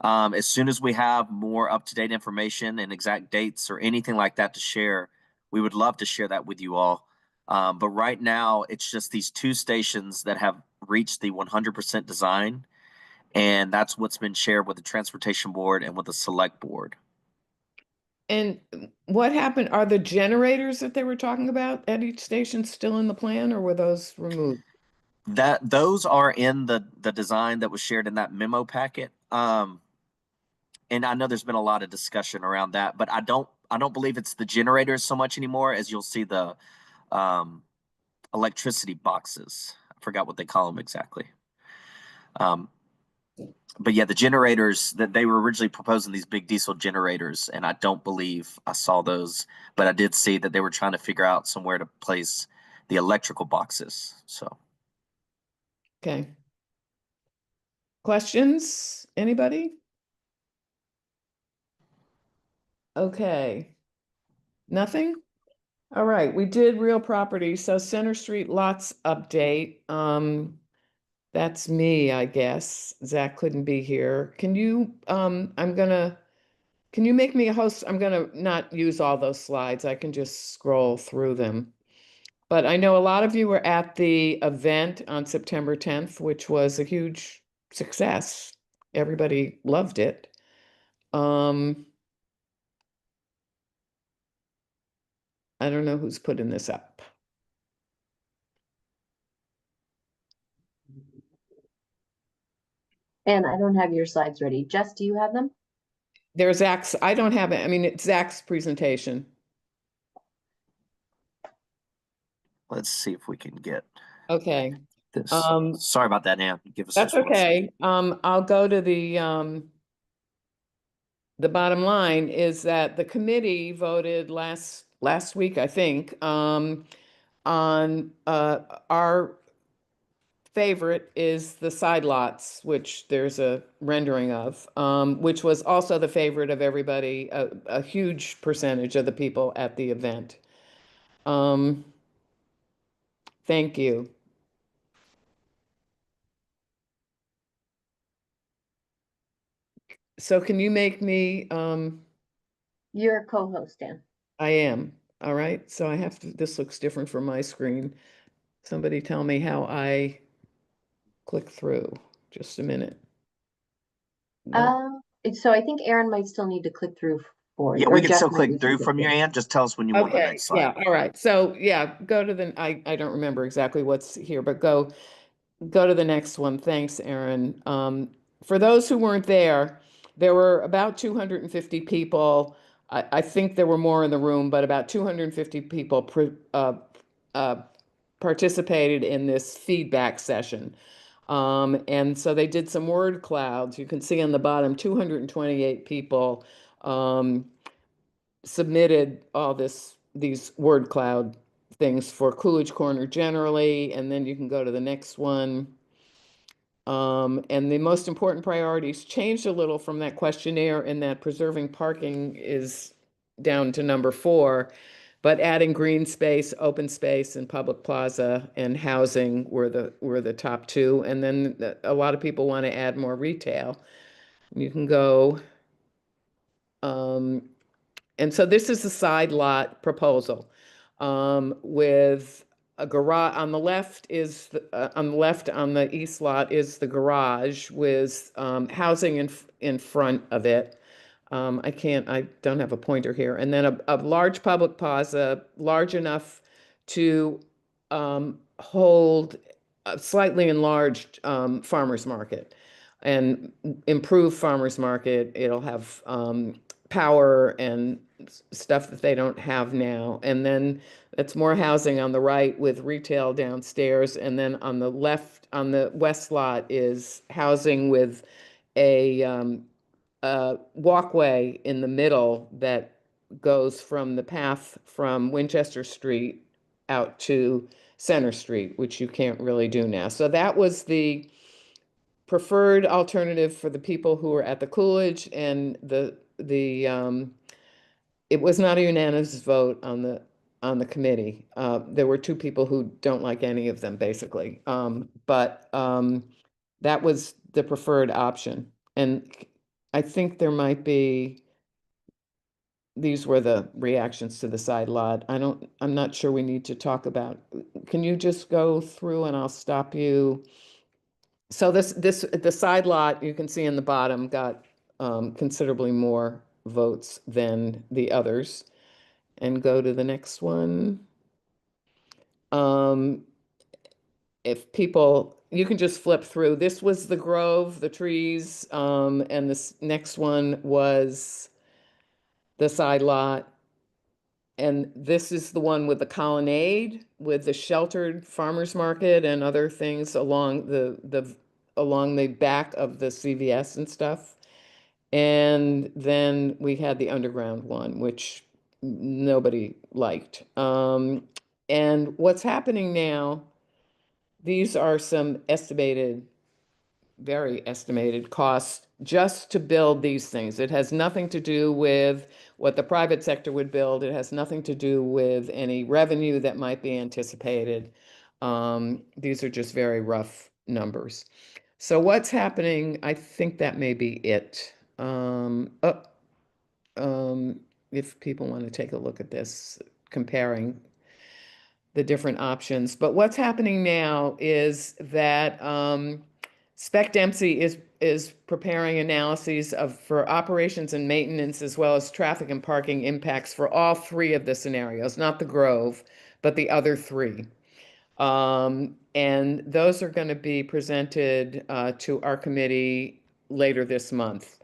As soon as we have more up-to-date information and exact dates or anything like that to share, we would love to share that with you all. But right now, it's just these two stations that have reached the 100% design, and that's what's been shared with the Transportation Board and with the Select Board. And what happened? Are the generators that they were talking about at each station still in the plan, or were those removed? Those are in the design that was shared in that memo packet. And I know there's been a lot of discussion around that, but I don't believe it's the generators so much anymore as you'll see the electricity boxes. I forgot what they call them exactly. But yeah, the generators that they were originally proposing, these big diesel generators, and I don't believe I saw those, but I did see that they were trying to figure out somewhere to place the electrical boxes. So. Okay. Questions? Anybody? Okay. Nothing? All right, we did real property. So Center Street lots update. That's me, I guess. Zach couldn't be here. Can you, can you make me a host? I'm gonna not use all those slides. I can just scroll through them. But I know a lot of you were at the event on September 10th, which was a huge success. Everybody loved it. I don't know who's putting this up. And I don't have your slides ready. Jess, do you have them? There's Zach's, I don't have it. I mean, it's Zach's presentation. Let's see if we can get Okay. this. Sorry about that, Ann. Give us That's just 1 second. okay. I'll go to the bottom line is that the committee voted last week, I think, on our favorite is the side lots, which there's a rendering of, which was also the favorite of everybody, a huge percentage of the people at the event. Thank you. So can you make me, You're a co-host, Dan. I am, all right, so I have to, this looks different from my screen. Somebody tell me how I click through, just a minute. No. So I think Aaron might still need to click through for you. Yeah, or we can Jess still might click need to through click from your end. Just tell us when you want the Okay, next slide. yeah, all right, so yeah, go to the, I don't remember exactly what's here, but go to the next one. Thanks, Aaron. For those who weren't there, there were about 250 people. I think there were more in the room, but about 250 people participated in this feedback session. And so they did some word clouds. You can see on the bottom, 228 people submitted all these word cloud things for Coolidge Corner generally, and then you can go to the next one. And the most important priorities changed a little from that questionnaire in that preserving parking is down to number 4, but adding green space, open space, and public plaza and housing were the top 2. And then a lot of people want to add more retail. You can go, and so this is the side lot proposal with a garage on the left is on the east lot is the garage with housing in front of it. I don't have a pointer here. And then a large public plaza, large enough to hold a slightly enlarged farmer's market and improve farmer's market. It'll have power and stuff that they don't have now. And then it's more housing on the right with retail downstairs. And then on the left, on the west lot is housing with a walkway in the middle that goes from the path from Winchester Street out to Center Street, which you can't really do now. So that was the preferred alternative for the people who were at the Coolidge, and it was not a unanimous vote on the committee. There were 2 people who don't like any of them, basically. But that was the preferred option. And I think there might be these were the reactions to the side lot. I'm not sure we need to talk about, can you just go through and I'll stop you? So the side lot, you can see in the bottom, got considerably more votes than the others. And go to the next one. If people, you can just flip through. This was the grove, the trees, and this next one was the side lot. And this is the one with the colonnade, with the sheltered farmers market and other things along along the back of the CVS and stuff. And then we had the underground one, which nobody liked. And what's happening now, these are some estimated, very estimated costs just to build these things. It has nothing to do with what the private sector would build. It has nothing to do with any revenue that might be anticipated. These are just very rough numbers. So what's happening, I think that may be it. If people want to take a look at this, comparing the different options. But what's happening now is that Spec Dempsey is preparing analyses for operations and maintenance, as well as traffic and parking impacts for all three of the scenarios, not the Grove, but the other three. And those are going to be presented to our committee later this month.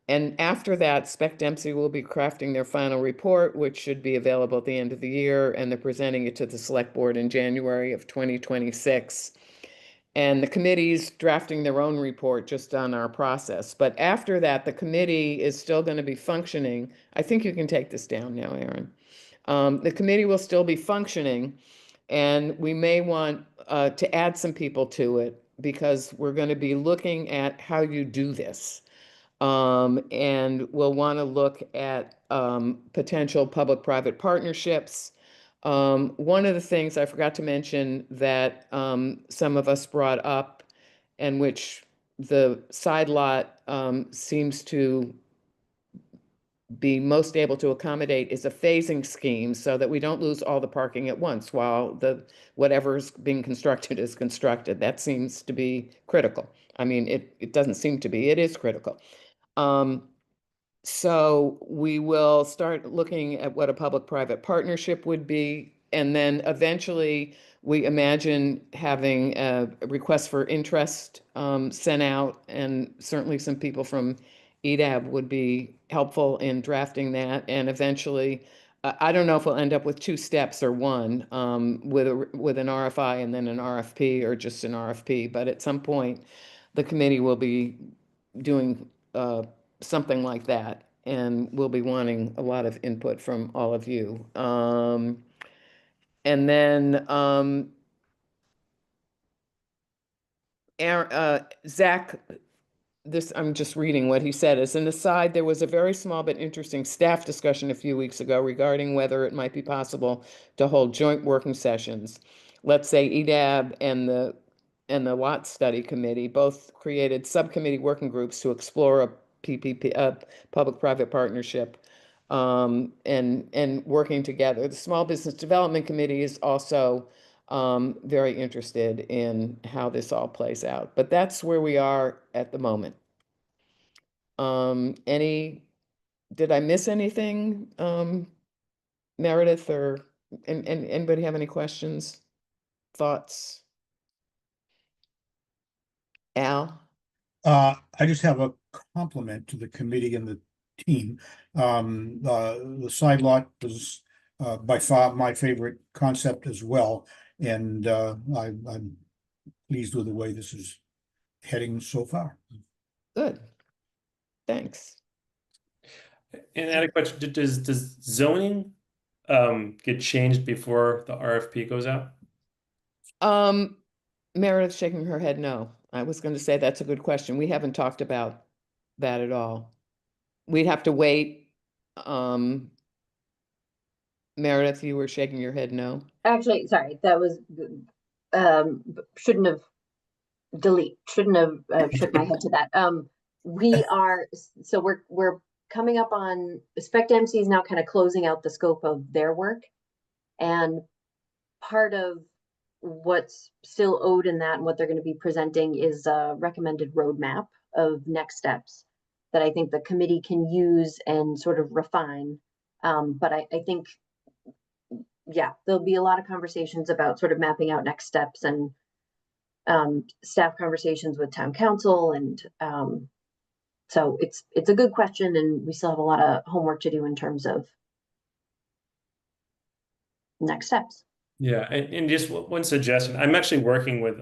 And after that, Spec Dempsey will be crafting their final report, which should be available at the end of the year, and they're presenting it to the select board in January of 2026. And the committee's drafting their own report just on our process. But after that, the committee is still going to be functioning. I think you can take this down now, Aaron. The committee will still be functioning, and we may want to add some people to it because we're going to be looking at how you do this. And we'll want to look at potential public-private partnerships. One of the things I forgot to mention that some of us brought up, and which the side lot seems to be most able to accommodate, is a phasing scheme so that we don't lose all the parking at once while whatever's being constructed is constructed. That seems to be critical. I mean, it doesn't seem to be, it is critical. So we will start looking at what a public-private partnership would be. And then eventually we imagine having a request for interest sent out, and certainly some people from EDAB would be helpful in drafting that. And eventually, I don't know if we'll end up with two steps or one, with an RFI and then an RFP, or just an RFP. But at some point, the committee will be doing something like that, and we'll be wanting a lot of input from all of you. And then Zach, I'm just reading what he said. As an aside, there was a very small but interesting staff discussion a few weeks ago regarding whether it might be possible to hold joint working sessions. Let's say EDAB and the Watts Study Committee both created subcommittee working groups to explore a PPP, public-private partnership, and working together. The Small Business Development Committee is also very interested in how this all plays out. But that's where we are at the moment. Did I miss anything, Meredith, or anybody have any questions, thoughts? Al? I just have a compliment to the committee and the team. The side lot was by far my favorite concept as well, and I'm pleased with the way this is heading so far. Good. Thanks. And I had a question, does zoning get changed before the RFP goes out? Meredith shaking her head no. I was going to say that's a good question. We haven't talked about that at all. We'd have to wait. Meredith, you were shaking your head no. Actually, sorry, that was shouldn't have shook my head to that. We are, so we're coming up on, Spec MC is now kind of closing out the scope of their work. And part of what's still owed in that and what they're going to be presenting is a recommended roadmap of next steps that I think the committee can use and sort of refine. But I think, yeah, there'll be a lot of conversations about sort of mapping out next steps and staff conversations with town council. And so it's a good question, and we still have a lot of homework to do in terms of next steps. Yeah, and just one suggestion. I'm actually working with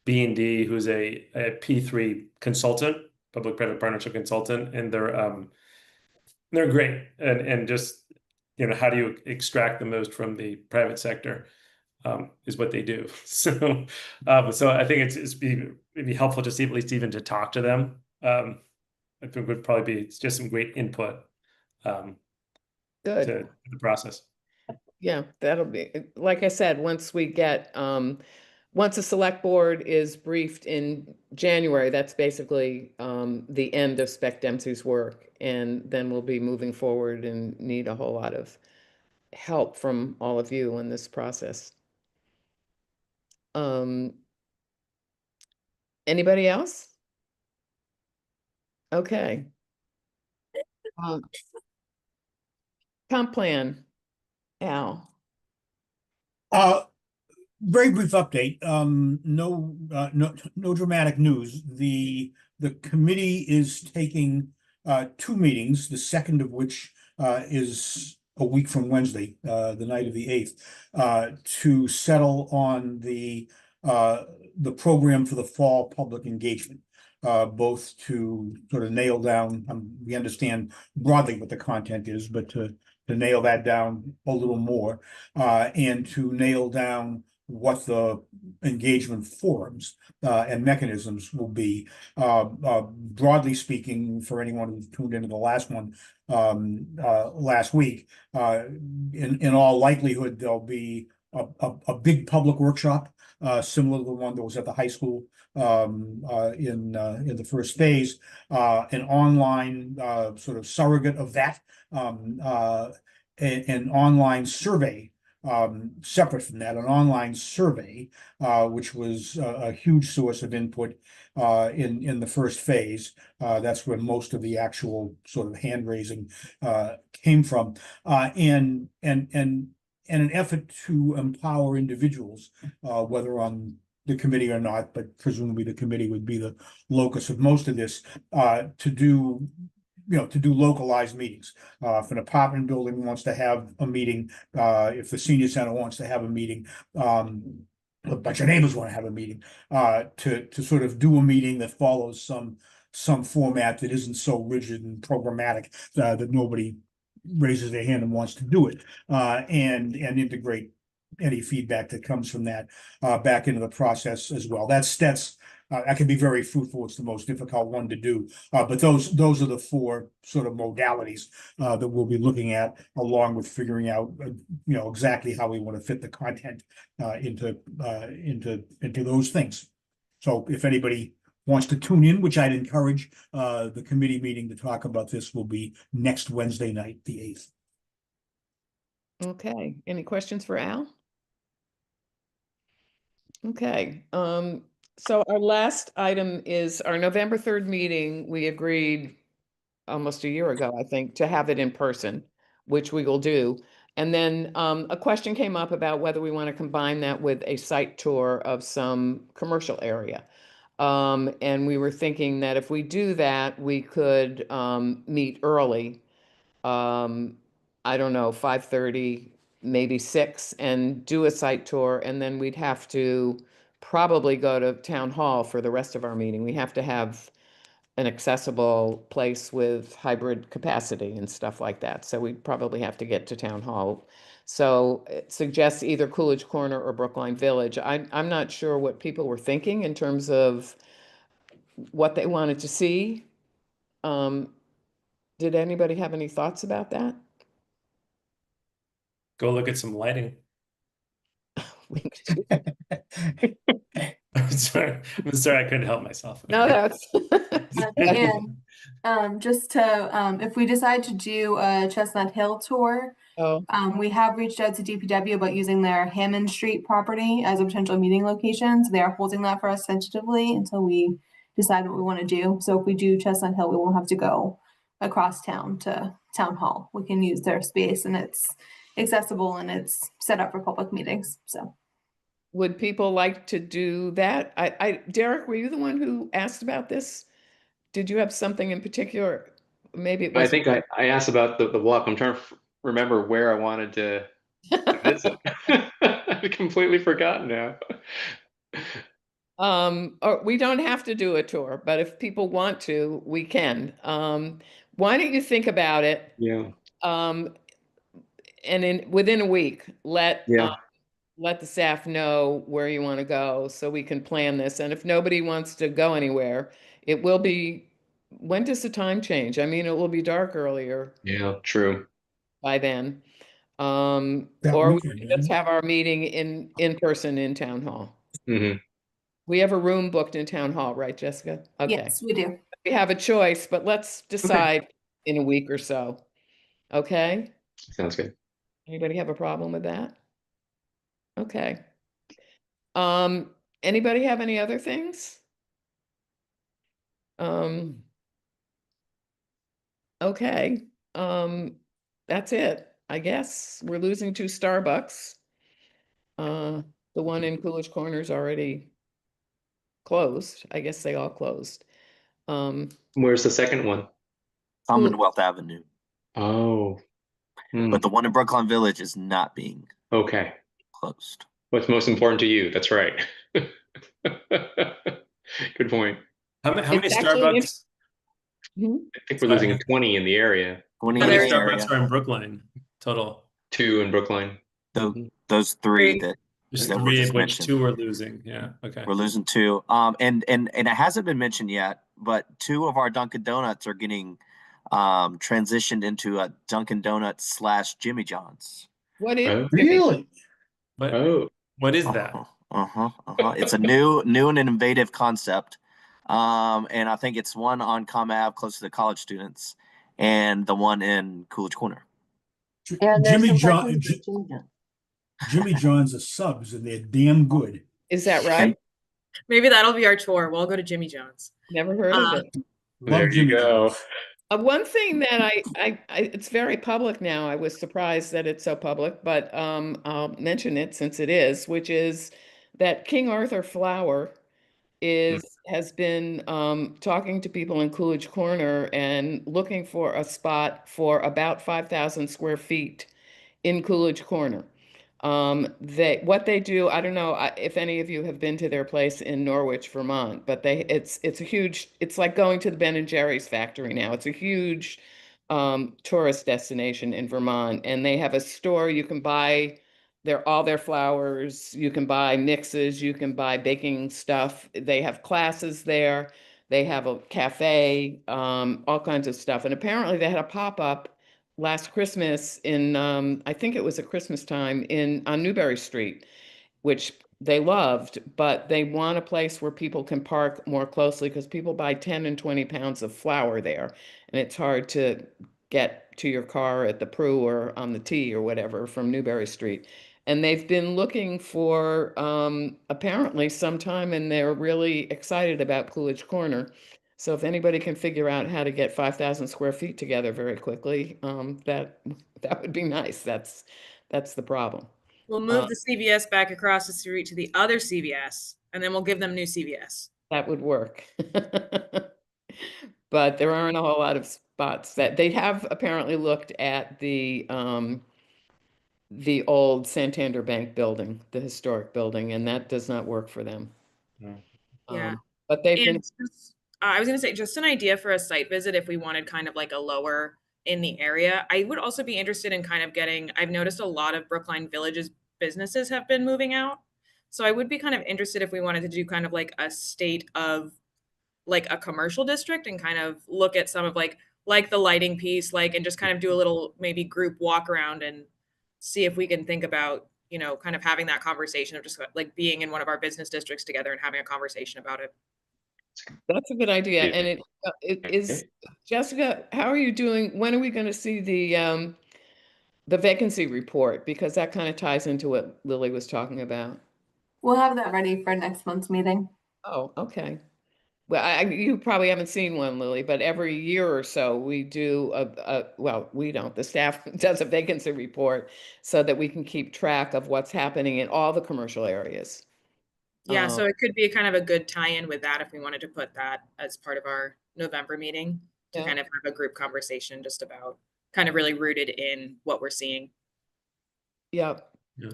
B&D, who's a P3 consultant, public-private partnership consultant, and they're great. And just, you know, how do you extract the most from the private sector is what they do. So I think it'd be helpful just at least even to talk to them. I think would probably be just some great input Good. to the process. Yeah, that'll be, like I said, once we get, once the select board is briefed in January, that's basically the end of Spec Dempsey's work. And then we'll be moving forward and need a whole lot of help from all of you in this process. Anybody else? Okay. Comp plan, Al. Very brief update. No dramatic news. The committee is taking two meetings, the second of which is a week from Wednesday, the night of the 8th, to settle on the program for the fall public engagement. Both to sort of nail down, we understand broadly what the content is, but to nail that down a little more, and to nail down what the engagement forums and mechanisms will be. Broadly speaking, for anyone who tuned into the last one last week, in all likelihood, there'll be a big public workshop similar to the one that was at the high school in the first phase, an online sort of surrogate of that, an online survey separate from that, an online survey, which was a huge source of input in the first phase. That's where most of the actual sort of hand raising came from, and an effort to empower individuals, whether on the committee or not, but presumably the committee would be the locus of most of this, to do localized meetings. If an apartment building wants to have a meeting, if the senior center wants to have a meeting, a bunch of neighbors want to have a meeting, to sort of do a meeting that follows some format that isn't so rigid and programmatic that nobody raises their hand and wants to do it, and integrate any feedback that comes from that back into the process as well. That can be very fruitful. It's the most difficult one to do, but those are the four sort of modalities that we'll be looking at, along with figuring out exactly how we want to fit the content into those things. So if anybody wants to tune in, which I'd encourage, the committee meeting to talk about this will be next Wednesday night, the 8th. Okay, any questions for Al? Okay, so our last item is our November 3rd meeting. We agreed almost a year ago, I think, to have it in person, which we will do. And then a question came up about whether we want to combine that with a site tour of some commercial area. And we were thinking that if we do that, we could meet early. I don't know, 5:30, maybe 6, and do a site tour. And then we'd have to probably go to town hall for the rest of our meeting. We have to have an accessible place with hybrid capacity and stuff like that. So we'd probably have to get to town hall. So it suggests either Coolidge Corner or Brookline Village. I'm not sure what people were thinking in terms of what they wanted to see. Did anybody have any thoughts about that? Go look at some lighting. I'm sorry, I couldn't help myself. No, that's And Just to, if we decide to do a Chestnut Hill tour, Oh, we have reached out to DPW about using their Hammond Street property as a potential meeting location. So they are holding that for us tentatively until we decide what we want to do. So if we do Chestnut Hill, we won't have to go across town to Town Hall. We can use their space and it's accessible and it's set up for public meetings. So would people like to do that? Derek, were you the one who asked about this? Did you have something in particular? Maybe it I was. think I asked about the walk. I'm trying to remember where I wanted to visit. I've completely forgotten now. Or we don't have to do a tour, but if people want to, we can. Why don't you think about it? Yeah. And within a week, let Yeah. the staff know where you want to go so we can plan this. And if nobody wants to go anywhere, it will be, when does the time change? I mean, it will be dark earlier Yeah, true. by then. That Or we weekend, can isn't just it? have our meeting in person in Town Hall. Hmm. We have a room booked in Town Hall, right, Jessica? Okay. yes, we do. We have a choice, but let's decide in a week or so. Okay? Sounds good. Anybody have a problem with that? Okay. Anybody have any other things? Okay. That's it. I guess we're losing 2 Starbucks. The one in Coolidge Corner is already closed. I guess they all closed. Where's the second one? Commonwealth Avenue, Oh, but the one in Brookline Village is not being okay. closed. What's most important to you? That's right. Good point. How many It's actually in- Starbucks? I think we're losing 20 in the area. 20 How in many the Starbucks area. are in Brookline total? 2 in Brookline. Those three that There's that were 3 just of which mentioned. 2 are losing. Yeah. Okay. We're losing 2. And it hasn't been mentioned yet, but 2 of our Dunkin' Donuts are getting transitioned into a Dunkin' Donuts / Jimmy John's. What is Oh. Really? What? Oh, What is that? It's a new and innovative concept. And I think it's one on Com Ave close to the college students and the one in Coolidge Corner. And there's Jimmy some John, parking for children. Jimmy John's are subs and they're damn good. Is that right? Maybe that'll be our tour. We'll go to Jimmy John's. Never heard of it. there Love you Jimmy go. John's. One thing that it's very public now. I was surprised that it's so public, but I'll mention it since it is, which is that King Arthur Flour has been talking to people in Coolidge Corner and looking for a spot for about 5,000 square feet in Coolidge Corner. What they do, I don't know if any of you have been to their place in Norwich, Vermont, but it's a huge, it's like going to the Ben & Jerry's factory now. It's a huge tourist destination in Vermont, and they have a store. You can buy all their flours, you can buy mixes, you can buy baking stuff. They have classes there. They have a cafe, all kinds of stuff. And apparently they had a pop-up last Christmas in, I think it was at Christmas time on Newbury Street, which they loved, but they want a place where people can park more closely because people buy 10 and 20 pounds of flour there. And it's hard to get to your car at the Prue or on the T or whatever from Newbury Street. And they've been looking for apparently some time, and they're really excited about Coolidge Corner. So if anybody can figure out how to get 5,000 square feet together very quickly, that would be nice. That's the problem. We'll move the CVS back across the street to the other CVS, and then we'll give them new CVS. That would work. But there aren't a whole lot of spots that they have apparently looked at the old Santander Bank building, the historic building, and that does not work for them. Yeah. But they've been. I was going to say, just an idea for a site visit if we wanted kind of like a lower in the area. I would also be interested in kind of I've noticed a lot of Brookline Village's businesses have been moving out. So I would be kind of interested if we wanted to do kind of like a state of like a commercial district and kind of look at some of like the lighting piece, and just kind of do a little maybe group walk around and see if we can think about, kind of having that conversation of just like being in one of our business districts together and having a conversation about it. That's a good idea. Yeah. And it is, Jessica, how are you doing? When are we going to see the vacancy report? Because that kind of ties into what Lily was talking about. We'll have that ready for next month's meeting. Oh, okay. Well, you probably haven't seen one, Lily, but every year or so we do well, we don't, the staff does a vacancy report so that we can keep track of what's happening in all the commercial areas. Yeah, so it could be kind of a good tie-in with that if we wanted to put that as part of our November meeting to Yeah. kind of have a group conversation just about kind of really rooted in what we're seeing. Yep.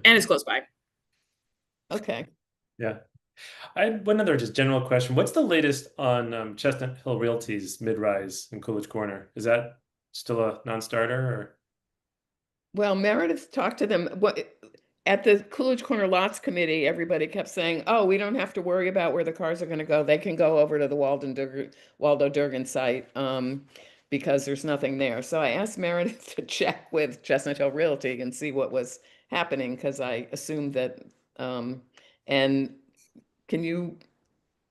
And it's close by. Okay. Yeah. I had one other just general question. What's the latest on Chestnut Hill Realty's mid-rise in Coolidge Corner? Is that still a non-starter or? Well, Meredith talked to them. At the Coolidge Corner Lots Committee, everybody kept saying, "Oh, we don't have to worry about where the cars are going to go. They can go over to the Waldo Durgan site because there's nothing there." So I asked Meredith to check with Chestnut Hill Realty and see what was happening because I assumed that. And can you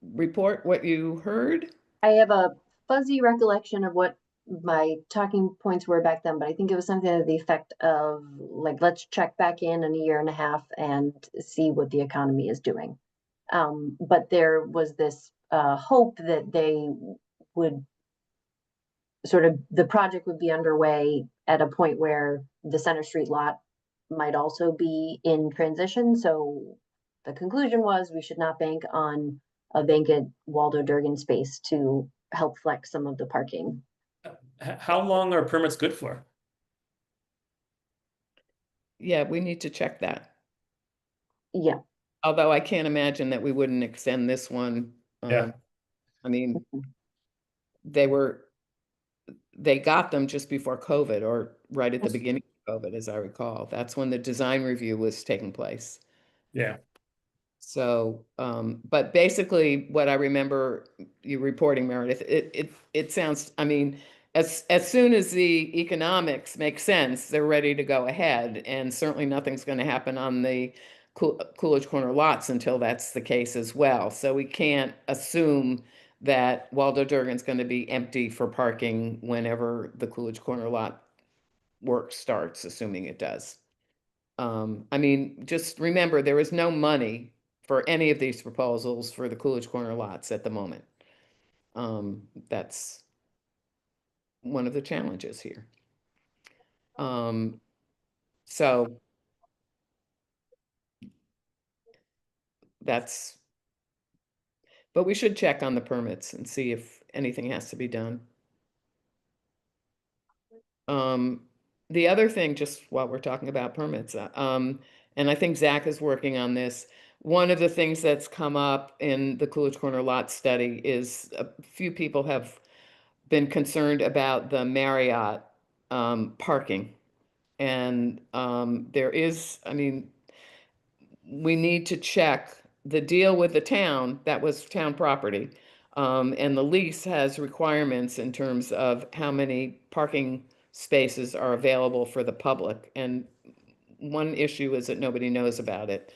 report what you heard? I have a fuzzy recollection of what my talking points were back then, but I think it was something to the effect of like, let's check back in a year and a half and see what the economy is doing. But there was this hope that they would the project would be underway at a point where the Center Street lot might also be in transition. So the conclusion was we should not bank on a vacant Waldo Durgan space to help flex some of the parking. How long are permits good for? Yeah, we need to check that. Yeah. Although I can't imagine that we wouldn't extend this one. Yeah. I mean, they got them just before COVID or right at the beginning of COVID, as I recall. That's when the design review was taking place. Yeah. So, but basically what I remember you reporting, Meredith, it sounds, I mean, as soon as the economics make sense, they're ready to go ahead. And certainly nothing's going to happen on the Coolidge Corner lots until that's the case as well. So we can't assume that Waldo Durgan's going to be empty for parking whenever the Coolidge Corner lot work starts, assuming it does. I mean, just remember, there is no money for any of these proposals for the Coolidge Corner lots at the moment. That's one of the challenges here. So that's, but we should check on the permits and see if anything has to be done. The other thing, just while we're talking about permits, and I think Zach is working on this. One of the things that's come up in the Coolidge Corner lot study is a few people have been concerned about the Marriott parking. And there is, I mean, we need to check the deal with the town, that was town property. And the lease has requirements in terms of how many parking spaces are available for the public. And one issue is that nobody knows about it,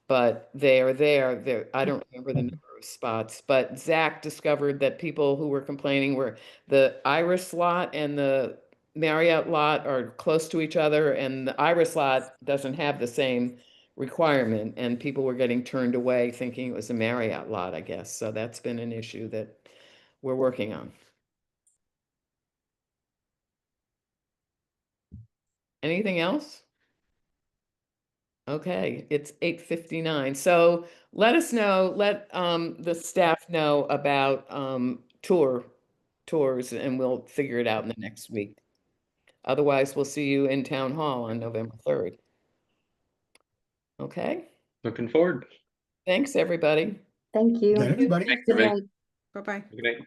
but they are there. I don't remember the number of spots, but Zach discovered that people who were complaining were the Iris lot and the Marriott lot are close to each other, and the Iris lot doesn't have the same requirement, and people were getting turned away thinking it was a Marriott lot, I guess. So that's been an issue that we're working on. Anything else? Okay, it's 8:59. So let us know, let the staff know about tours, and we'll figure it out in the next week. Otherwise, we'll see you in town hall on November 3rd. Okay, Looking forward. thanks, everybody. Thank you. Everybody. Thanks, everybody. Good night. Bye-bye. Good night.